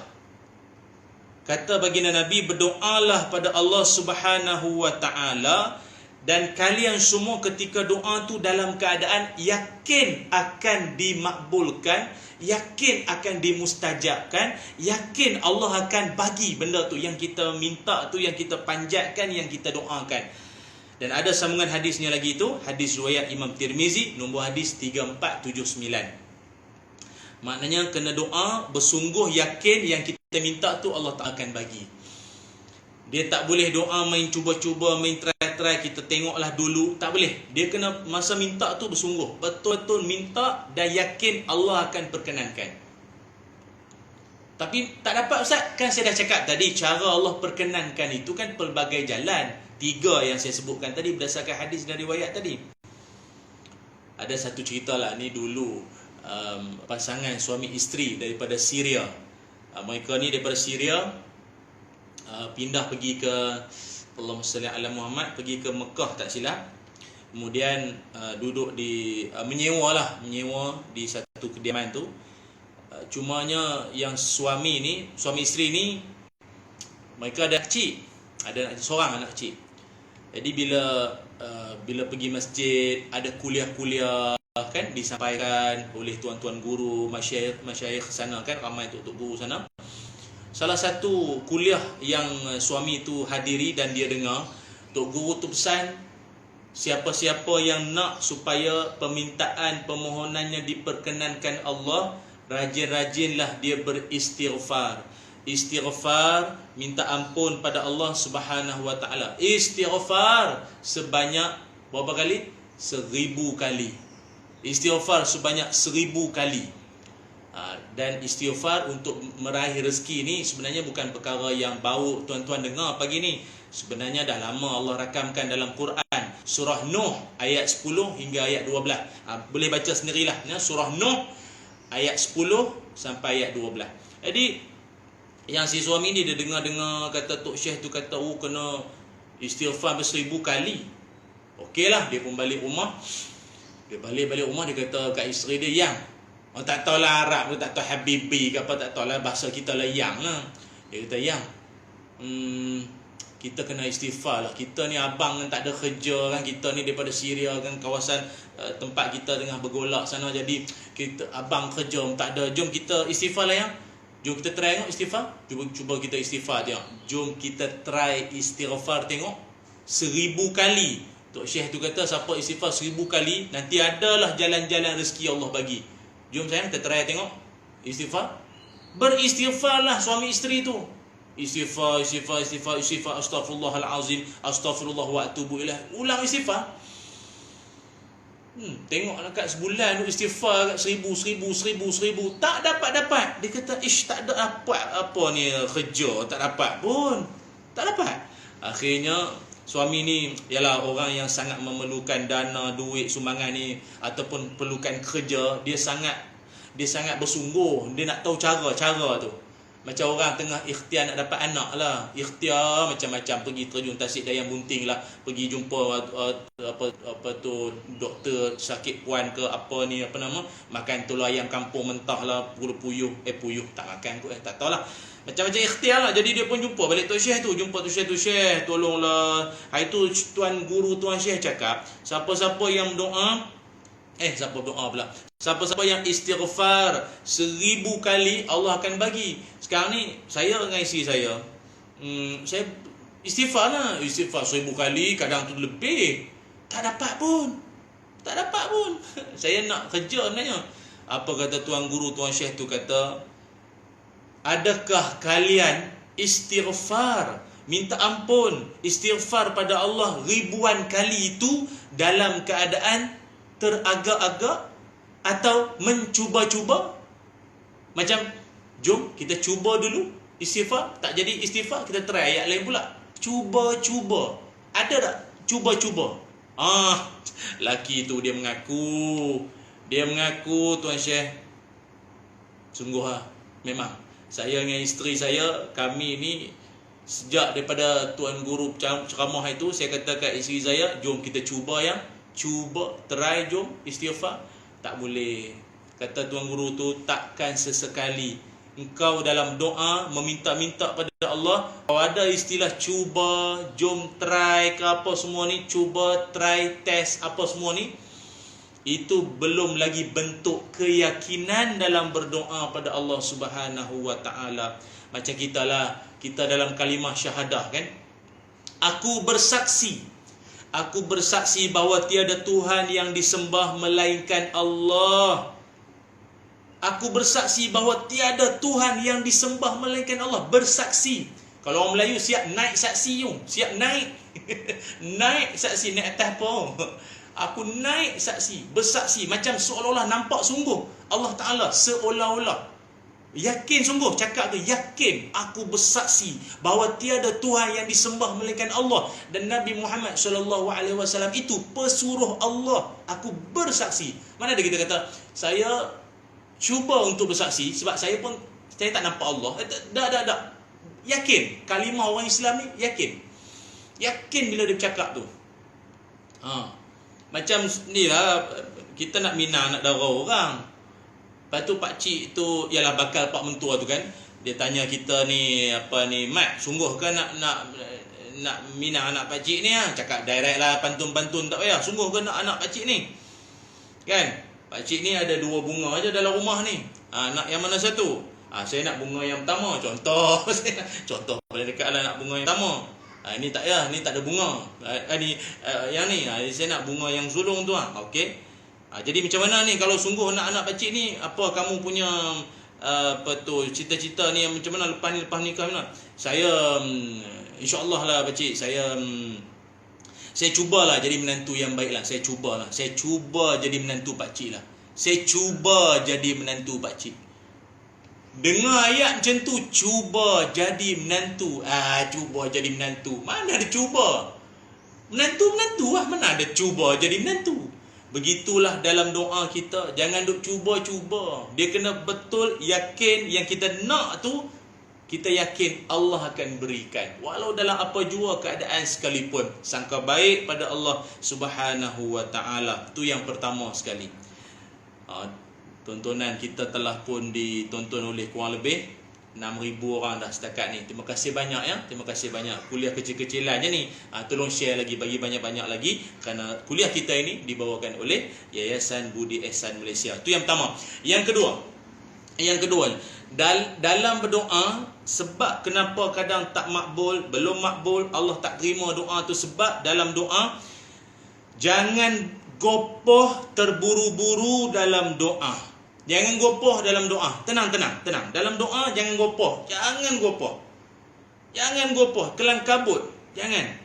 Kata baginda Nabi, berdoalah pada Allah Subhanahu wa taala dan kalian semua ketika doa tu dalam keadaan yakin akan dimakbulkan, yakin akan dimustajabkan, yakin Allah akan bagi benda tu yang kita minta tu, yang kita panjatkan, yang kita doakan. Dan ada sambungan hadisnya lagi tu, hadis riwayat Imam Tirmizi, nombor hadis 3479. Maknanya kena doa bersungguh yakin yang kita minta tu Allah tak akan bagi. Dia tak boleh doa main cuba-cuba, main try-try, kita tengoklah dulu. Tak boleh. Dia kena masa minta tu bersungguh, betul-betul minta dan yakin Allah akan perkenankan. Tapi tak dapat Ustaz, kan saya dah cakap tadi, cara Allah perkenankan itu kan pelbagai jalan. 3 yang saya sebutkan tadi berdasarkan hadis dan riwayat tadi. Ada satu cerita lah ni dulu, pasangan suami isteri daripada Syria. Mereka ni daripada Syria pindah pergi ke, Allahumma salli ala Muhammad, pergi ke Mekah tak silap. Kemudian duduk di menyewa di satu kediaman tu. Cumanya yang suami isteri ni mereka ada kecil, ada seorang anak kecil. Jadi bila pergi masjid, ada kuliah-kuliah kan disampaikan oleh tuan-tuan guru, masyayikh sana kan, ramai tok guru sana. Salah satu kuliah yang suami tu hadiri dan dia dengar, tok guru tu pesan, siapa-siapa yang nak supaya permintaan permohonannya diperkenankan Allah, rajin-rajinlah dia beristighfar. Istighfar, minta ampun pada Allah Subhanahu wa taala. Istighfar sebanyak berapa kali? 1000 kali. Istighfar sebanyak 1000 kali. Dan istighfar untuk meraih rezeki ni sebenarnya bukan perkara yang baru tuan-tuan dengar pagi ni. Sebenarnya dah lama Allah rakamkan dalam Quran. Surah Nuh ayat 10 hingga ayat 12. Boleh baca sendirilah. Surah Nuh ayat 10 sampai ayat 12. Jadi yang si suami ni dia dengar kata Tok Syekh tu kata kena istighfar 1000 kali. Okeylah, dia pun balik rumah. Dia balik rumah, dia kata kat isteri dia, yang tak tahulah Arab ke, tak tahu Habibi ke apa, tak tahulah bahasa kita lah, yang lah. Dia kata, yang kita kena istighfar lah. Kita ni abang kan tak ada kerja kan, kita ni daripada Syria kan, kawasan tempat kita tengah bergolak sana. Jadi kita abang kerja tak ada, jom kita istighfar lah yang. Jom kita try tengok istighfar. Cuba kita istighfar tengok. Jom kita try istighfar tengok 1000 kali. Tok Syekh tu kata siapa istighfar 1000 kali, nanti adalah jalan-jalan rezeki Allah bagi. Jom sayang kita try tengok istighfar. Beristighfarlah suami isteri tu. Istighfar, astaghfirullahalazim, astaghfirullah wa atubu ilaih. Ulang istighfar. Tengoklah kat sebulan tu istighfar kat 1000. Tak dapat. Dia kata, tak ada apa ni kerja, tak dapat pun. Tak dapat. Akhirnya suami ni ialah orang yang sangat memerlukan dana, duit, sumbangan ni ataupun perlukan kerja. Dia sangat bersungguh. Dia nak tahu cara tu. Macam orang tengah ikhtiar nak dapat anak lah. Ikhtiar macam-macam, pergi terjun tasik dayang bunting lah, pergi jumpa apa tu doktor sakit puan ke apa nama, makan telur ayam kampung mentah lah, puyuh tak makan kot, tak tahulah. Macam-macam ikhtiar lah. Jadi dia pun jumpa balik Tok Syekh tu. Syekh tolonglah. Hari tu tuan guru tuan Syekh cakap, siapa-siapa yang doa siapa-siapa yang istighfar 1000 kali, Allah akan bagi. Sekarang ni saya dengan isteri saya, saya istighfar 1000 kali, kadang tu lebih. Tak dapat pun. Saya nak kerja sebenarnya. Apa kata tuan guru tuan Syekh tu kata, adakah kalian istighfar, minta ampun, istighfar pada Allah ribuan kali itu dalam keadaan teragak-agak atau mencuba-cuba? Macam jom kita cuba dulu istighfar, tak jadi istighfar, kita try ayat lain pula. Cuba-cuba. Ada tak cuba-cuba? Laki tu dia mengaku Tuan Syekh, sungguh memang saya dengan isteri saya, kami ni sejak daripada Tuan Guru ceramah itu, saya kata kat isteri saya, jom kita cuba try jom istighfar. Tak boleh. Kata Tuan Guru tu, takkan sesekali engkau dalam doa meminta-minta pada Allah, kalau ada istilah cuba, jom try ke apa semua ni, cuba, try, test apa semua ni, itu belum lagi bentuk keyakinan dalam berdoa pada Allah Subhanahu wa taala. Macam kita dalam kalimah syahadah kan, aku bersaksi bahawa tiada Tuhan yang disembah melainkan Allah. Aku bersaksi bahawa tiada Tuhan yang disembah melainkan Allah. Bersaksi. Kalau orang Melayu siap naik saksi you. Siap naik. Naik saksi, naik atas apa? Aku naik saksi, bersaksi. Macam seolah-olah nampak sungguh. Allah Ta'ala seolah-olah yakin sungguh cakap tu, yakin aku bersaksi bahawa tiada Tuhan yang disembah melainkan Allah, dan Nabi Muhammad SAW itu pesuruh Allah. Aku bersaksi. Mana ada kita kata saya cuba untuk bersaksi sebab saya tak nampak Allah. Tak. Yakin. Kalimah orang Islam ni yakin bila dia bercakap tu. Macam ni lah, kita nak minang anak dara orang. Lepas tu pakcik tu ialah bakal pak mentua tu kan, dia tanya kita ni, Mat, sungguh ke nak minang anak pakcik ni? Cakap direct lah, pantun-pantun tak payah. Sungguh ke nak anak pakcik ni? Kan? Pakcik ni ada 2 bunga aja dalam rumah ni. Nak yang mana satu? Saya nak bunga yang pertama. Contoh paling dekat lah, nak bunga yang pertama. Ini tak ya, ni tak ada bunga. Yang ni, saya nak bunga yang sulung tu. Okey. Jadi macam mana ni kalau sungguh nak anak pakcik ni, apa kamu punya cita-cita ni yang macam mana lepas nikah ni? Saya insya-Allah lah pakcik, saya cubalah jadi menantu yang baik lah. Saya cuba jadi menantu pakcik lah. Dengar ayat macam tu, cuba jadi menantu. Cuba jadi menantu. Mana ada cuba? Menantu lah. Mana ada cuba jadi menantu? Begitulah dalam doa kita. Jangan duk cuba-cuba. Dia kena betul yakin yang kita nak tu, kita yakin Allah akan berikan. Walau dalam apa jua keadaan sekalipun. Sangka baik pada Allah Subhanahu wa ta'ala. Itu yang pertama sekali. Tontonan kita telah pun ditonton oleh kurang lebih 6,000 orang dah setakat ni. Terima kasih banyak ya. Terima kasih banyak. Kuliah kecil-kecilan je ni. Tolong share lagi, bagi banyak-banyak lagi. Kerana kuliah kita ini dibawakan oleh Yayasan Budi Ehsan Malaysia. Itu yang pertama. Yang kedua, dalam berdoa, sebab kenapa kadang tak makbul, belum makbul, Allah tak terima doa tu, sebab dalam doa jangan gopoh terburu-buru dalam doa. Jangan gopoh dalam doa. Tenang. Dalam doa jangan gopoh. Jangan gopoh, kelang kabut. Jangan.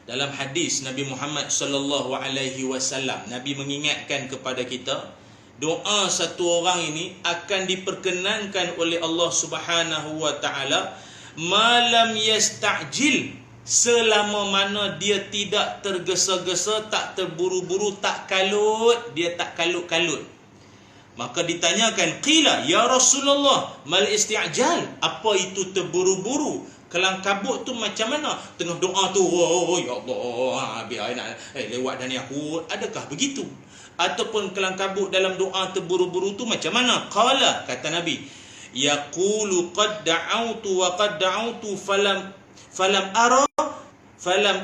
Dalam hadis Nabi Muhammad sallallahu alaihi wasallam, Nabi mengingatkan kepada kita, doa satu orang ini akan diperkenankan oleh Allah Subhanahu wa taala malam yasta'jil, selama mana dia tidak tergesa-gesa, tak terburu-buru, tak kalut, dia tak kalut-kalut. Maka ditanyakan, qila ya Rasulullah mal isti'jal, apa itu terburu-buru, kelang kabut tu macam mana? Tengah doa tu, ya Allah, biar nak lewat dah ni aku. Adakah begitu? Ataupun kelang kabut dalam doa terburu-buru tu macam mana? Qala, kata Nabi, yaqulu qad da'autu wa qad da'autu falam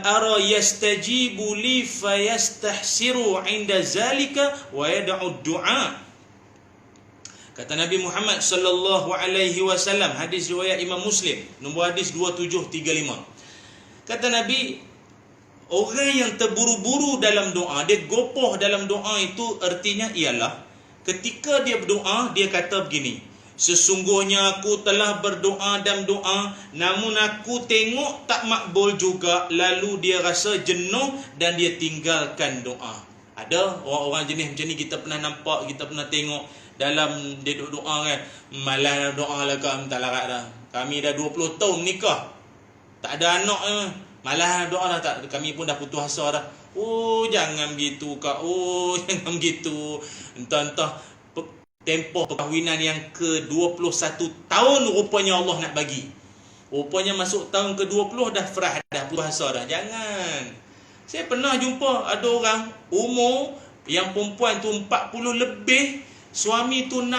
ara yastajibu li fayastahsiru 'inda zalika wa yad'u du'a. Kata Nabi Muhammad sallallahu alaihi wasallam, hadis riwayat Imam Muslim, nombor hadis 2735. Kata Nabi, orang yang terburu-buru dalam doa, dia gopoh dalam doa itu, artinya ialah ketika dia berdoa, dia kata begini, sesungguhnya aku telah berdoa dan doa, namun aku tengok tak makbul juga, lalu dia rasa jenuh dan dia tinggalkan doa. Ada orang-orang jenis macam ni, kita pernah nampak, kita pernah tengok. dalam dia duk doa kan, malah doa lah kau minta larat dah. Kami dah 20 tahun nikah, tak ada anak malah doa dah tak. Kami pun dah putus asa dah. Oh jangan begitu kak. Oh jangan begitu. Entah-entah tempoh perkahwinan yang ke-21 tahun rupanya Allah nak bagi. Rupanya masuk tahun ke-20 dah frah dah, putus asa dah. Jangan. Saya pernah jumpa ada orang umur yang perempuan tu 40 lebih, suami tu 60.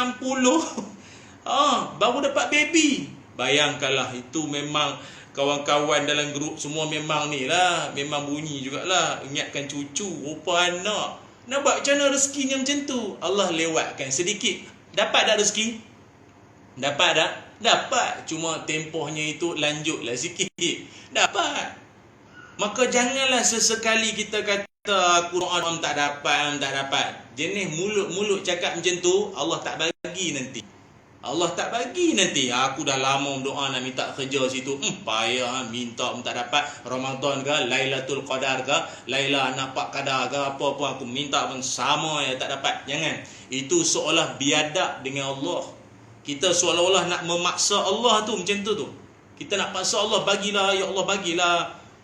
Baru dapat baby. Bayangkanlah, itu memang kawan-kawan dalam grup semua memang ni lah, memang bunyi jugalah, ingatkan cucu, rupa anak. Nampak macam mana rezekinya macam tu? Allah lewatkan sedikit. Dapat tak rezeki? Dapat tak? Dapat. Cuma tempohnya itu lanjutlah sikit. Dapat. Maka janganlah sesekali kita kata aku doa tak dapat. Jenis mulut-mulut cakap macam tu, Allah tak bagi nanti. Allah tak bagi nanti. Aku dah lama berdoa nak minta kerja situ. Payah minta tak dapat. Ramadan ke, Lailatul Qadar ke, Laila nampak qadar ke, apa-apa aku minta pun sama ya tak dapat. Jangan. Itu seolah biadab dengan Allah. Kita seolah-olah nak memaksa Allah tu macam tu. Kita nak paksa Allah, bagilah ya Allah, bagilah.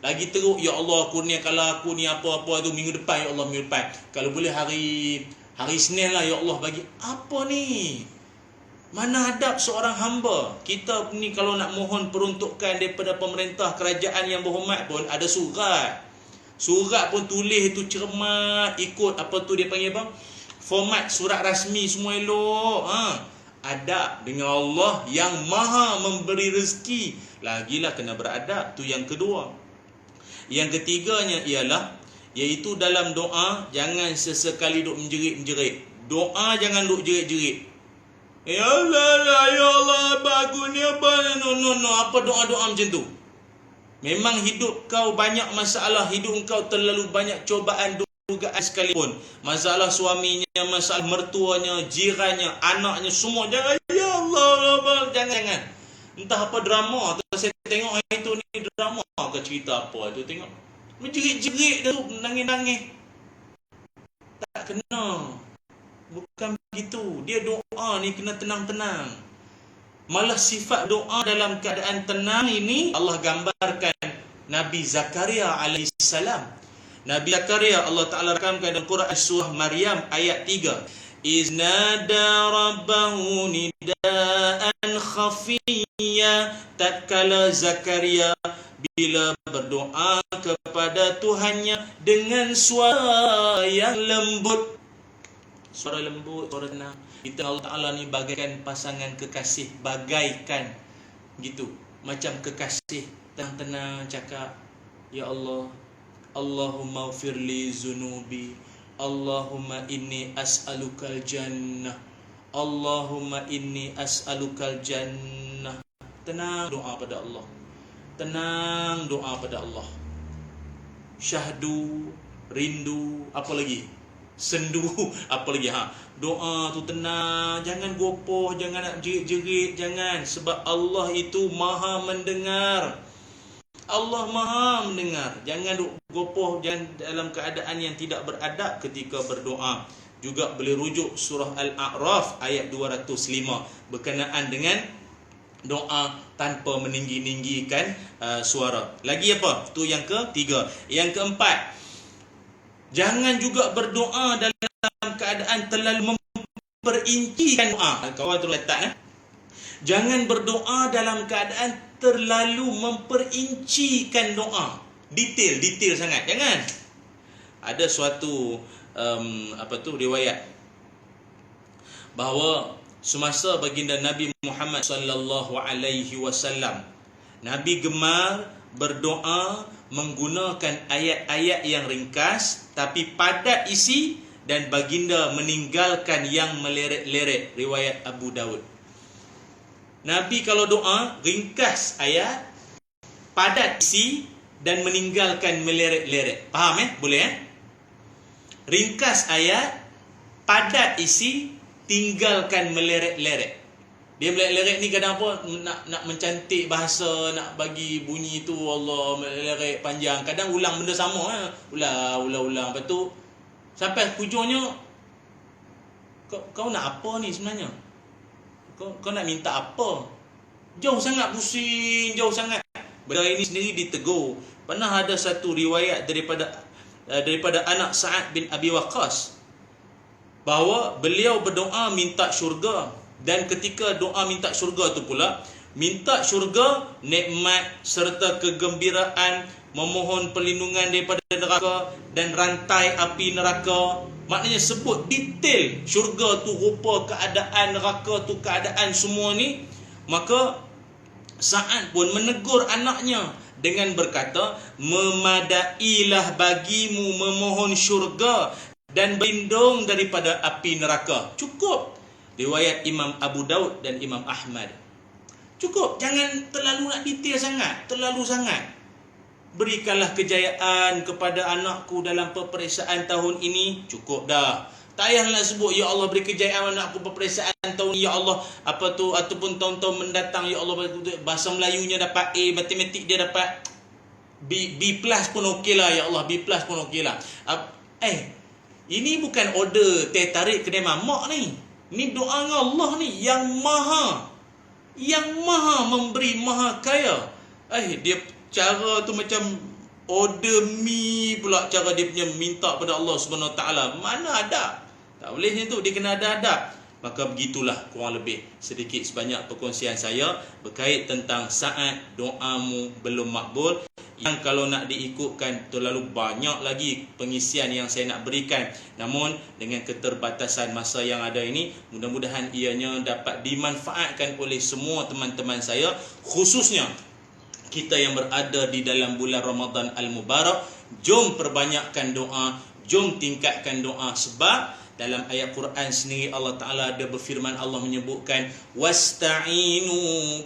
Lagi teruk, ya Allah kurniakanlah aku ni apa-apa tu minggu depan, ya Allah minggu depan. Kalau boleh hari Isnin lah ya Allah bagi. Apa ni? Mana adab seorang hamba? Kita ni kalau nak mohon peruntukan daripada pemerintah kerajaan yang berhormat pun ada surat. Surat pun tulis tu cermat, ikut apa tu dia panggil apa? Format surat rasmi semua elok. Adab dengan Allah yang maha memberi rezeki. Lagilah kena beradab. Tu yang kedua. Yang ketiganya ialah, iaitu dalam doa jangan sesekali duk menjerit-menjerit. Doa jangan duk jerit-jerit. Ya Allah, bagus ni apa? No. Apa doa-doa macam tu? Memang hidup kau banyak masalah, hidup kau terlalu banyak cobaan, dugaan sekalipun. Masalah suaminya, masalah mertuanya, jirannya, anaknya, semua. Jangan, ya Allah, jangan. Entah apa drama. Saya tengok hari tu ni drama ke cerita apa tu, tengok. Menjerit-jerit tu, nangis-nangis. Tak kena. Bukan begitu. Dia doa ni kena tenang-tenang. Malah sifat doa dalam keadaan tenang ini Allah gambarkan Nabi Zakaria alaihissalam. Nabi Zakaria Allah Ta'ala rakamkan dalam Quran surah Maryam ayat 3. Iznada rabbahu nidaan khafiyya. Tatkala Zakaria bila berdoa kepada Tuhannya dengan suara yang lembut. Suara lembut, suara tenang. Kita Allah Ta'ala ni bagaikan pasangan kekasih. Bagaikan gitu. Macam kekasih. Tenang-tenang cakap, ya Allah, Allahumma ufirli zunubi, Allahumma inni as'alukal jannah, Allahumma inni as'alukal jannah. Tenang doa pada Allah. Tenang doa pada Allah. Syahdu, rindu, apa lagi? Sendu, apa lagi? Doa tu tenang, jangan gopoh, jangan nak jerit-jerit, jangan. Sebab Allah itu maha mendengar. Allah maha mendengar. Jangan gopoh, jangan dalam keadaan yang tidak beradab ketika berdoa. Juga boleh rujuk surah Al-A'raf ayat 205 berkenaan dengan doa tanpa meninggi-ninggikan suara. Lagi apa? Tu yang ketiga. Yang keempat, jangan juga berdoa dalam keadaan terlalu memperincikan doa. Kawan tu letak jangan berdoa dalam keadaan terlalu memperincikan doa. Detail sangat. Jangan. Ada suatu riwayat bahawa semasa baginda Nabi Muhammad sallallahu alaihi wasallam, Nabi gemar berdoa menggunakan ayat-ayat yang ringkas tapi padat isi, dan baginda meninggalkan yang meleret-leret. Riwayat Abu Daud. Nabi kalau doa ringkas ayat, padat isi, dan meninggalkan meleret-leret. Faham boleh Ringkas ayat, padat isi, tinggalkan meleret-leret. Dia meleret-leret ni kadang apa, nak mencantik bahasa, nak bagi bunyi tu Allah meleret panjang. Kadang ulang benda sama ulang. Lepas tu sampai hujungnya Kau nak apa ni sebenarnya? Kau nak minta apa? Jauh sangat pusing, jauh sangat. Benda ini sendiri ditegur. Pernah ada satu riwayat daripada anak Sa'ad bin Abi Waqqas bahawa beliau berdoa minta syurga, dan ketika doa minta syurga tu pula minta syurga, nikmat serta kegembiraan, memohon perlindungan daripada neraka dan rantai api neraka. Maknanya sebut detail syurga tu rupa, keadaan neraka tu keadaan semua ni. Maka Sa'ad pun menegur anaknya dengan berkata, memadailah bagimu memohon syurga dan berlindung daripada api neraka. Cukup. Riwayat Imam Abu Daud dan Imam Ahmad. Cukup. Jangan terlalu nak detail sangat, terlalu sangat. Berikanlah kejayaan kepada anakku dalam peperiksaan tahun ini. Cukup dah. Tak payah nak sebut, ya Allah beri kejayaan anakku peperiksaan tahun ini, ya Allah, apa tu, ataupun tahun-tahun mendatang, ya Allah, bahasa Melayunya dapat A, matematik dia dapat B plus pun okey lah, ya Allah, B plus pun okey lah. Ini bukan order teh tarik kedai mamak ni. Ni doa Allah ni yang maha memberi, maha kaya. Dia cara tu macam order mi pula, cara dia punya minta pada Allah Subhanahu Wa Taala. Mana ada? Tak boleh macam tu, dia kena ada adab. Maka begitulah kurang lebih sedikit sebanyak perkongsian saya berkait tentang Sa'ad, doamu belum makbul. Yang kalau nak diikutkan terlalu banyak lagi pengisian yang saya nak berikan. Namun dengan keterbatasan masa yang ada ini, mudah-mudahan ianya dapat dimanfaatkan oleh semua teman-teman saya, khususnya kita yang berada di dalam bulan Ramadan Al-Mubarak. Jom perbanyakkan doa, jom tingkatkan doa, sebab dalam ayat Quran sendiri Allah Ta'ala ada berfirman, Allah menyebutkan wasta'inu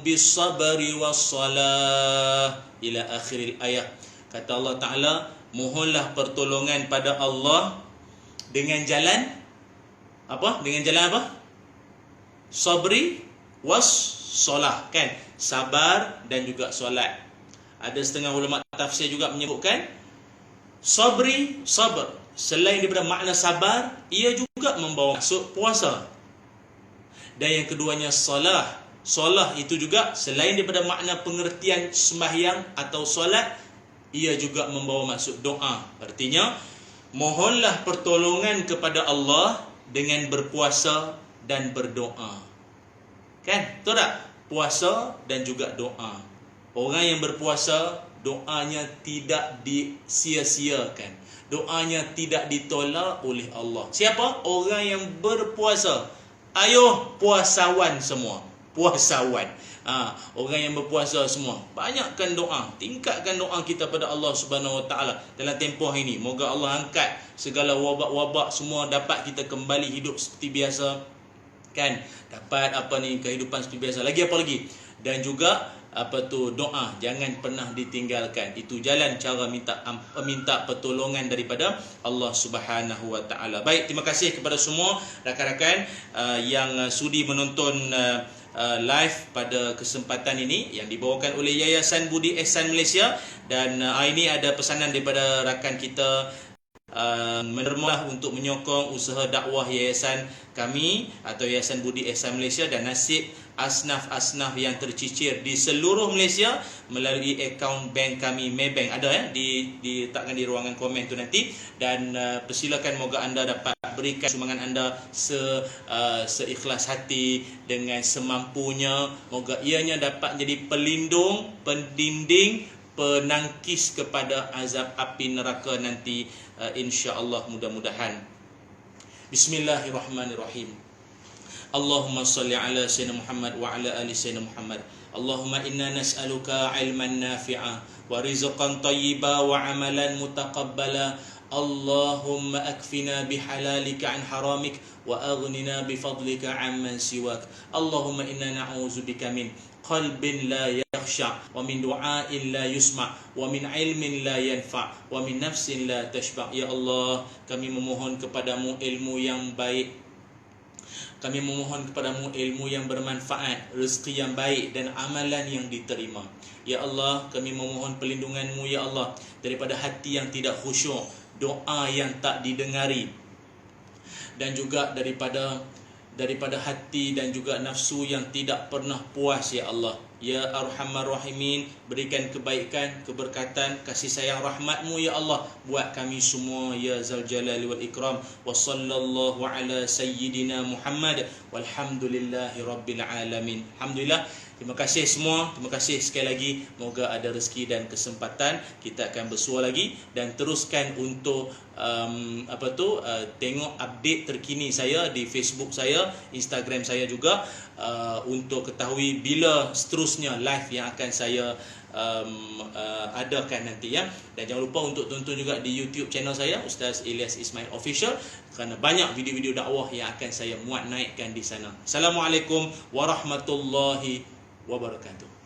bis-sabri was-salah ila akhiril ayat. Kata Allah Ta'ala, mohonlah pertolongan pada Allah dengan jalan apa? Dengan jalan apa? Sabri was-salah, kan? Sabar dan juga solat. Ada setengah ulama tafsir juga menyebutkan sabri, sabar, selain daripada makna sabar, ia juga membawa maksud puasa. Dan yang keduanya salah. Salah itu juga selain daripada makna pengertian sembahyang atau solat, ia juga membawa maksud doa. Artinya, mohonlah pertolongan kepada Allah dengan berpuasa dan berdoa. Kan? Betul tak? Puasa dan juga doa. Orang yang berpuasa, doanya tidak disia-siakan. Doanya tidak ditolak oleh Allah. Siapa? Orang yang berpuasa. Ayo puasawan semua. Puasawan. Orang yang berpuasa semua. Banyakkan doa. Tingkatkan doa kita pada Allah Subhanahu Wa Taala dalam tempoh ini. Moga Allah angkat segala wabak-wabak semua, dapat kita kembali hidup seperti biasa. Kan? Dapat kehidupan seperti biasa. Lagi apa lagi? Dan juga doa jangan pernah ditinggalkan. Itu jalan cara minta pertolongan daripada Allah Subhanahu Wa Taala. Baik, terima kasih kepada semua rakan-rakan yang sudi menonton live pada kesempatan ini yang dibawakan oleh Yayasan Budi Ehsan Malaysia. Dan ini ada pesanan daripada rakan kita, menermalah untuk menyokong usaha dakwah yayasan kami atau Yayasan Budi Ehsan Malaysia dan nasib asnaf-asnaf yang tercicir di seluruh Malaysia melalui akaun bank kami, Maybank. Ada diletakkan di ruangan komen tu nanti. Dan persilakan, moga anda dapat berikan sumbangan anda seikhlas hati dengan semampunya. Moga ianya dapat menjadi pelindung, pendinding, penangkis kepada azab api neraka nanti, insya-Allah, mudah-mudahan. Bismillahirrahmanirrahim. Allahumma salli ala sayyidina Muhammad wa ala ali sayyidina Muhammad. Allahumma inna nas'aluka ilman nafi'a wa rizqan tayyiba wa amalan mutaqabbala. Allahumma akfina bihalalika an haramik wa aghnina bifadlika amman siwak. Allahumma inna na'udzubika min qalbin la yakhsha wa min du'ain la yusma wa min ilmin la yanfa wa min nafsin la tashba. Ya Allah, kami memohon kepadamu ilmu yang baik. Kami memohon kepadamu ilmu yang bermanfaat, rezeki yang baik dan amalan yang diterima. Ya Allah, kami memohon perlindunganmu, ya Allah, daripada hati yang tidak khusyuk, doa yang tak didengari, dan juga daripada hati dan juga nafsu yang tidak pernah puas ya Allah. Ya Arhamar Rahimin, berikan kebaikan, keberkatan, kasih sayang rahmat-Mu ya Allah buat kami semua ya Zal Jalali wal Ikram. Wa sallallahu ala sayyidina Muhammad walhamdulillahi rabbil alamin. Alhamdulillah. Terima kasih semua, terima kasih sekali lagi. Moga ada rezeki dan kesempatan kita akan bersua lagi dan teruskan untuk tengok update terkini saya di Facebook saya, Instagram saya juga, untuk ketahui bila seterusnya live yang akan saya adakan nanti ya. Dan jangan lupa untuk tonton juga di YouTube channel saya Ustaz Ilyas Ismail Official, kerana banyak video-video dakwah yang akan saya muat naikkan di sana. Assalamualaikum warahmatullahi wabarakatuh.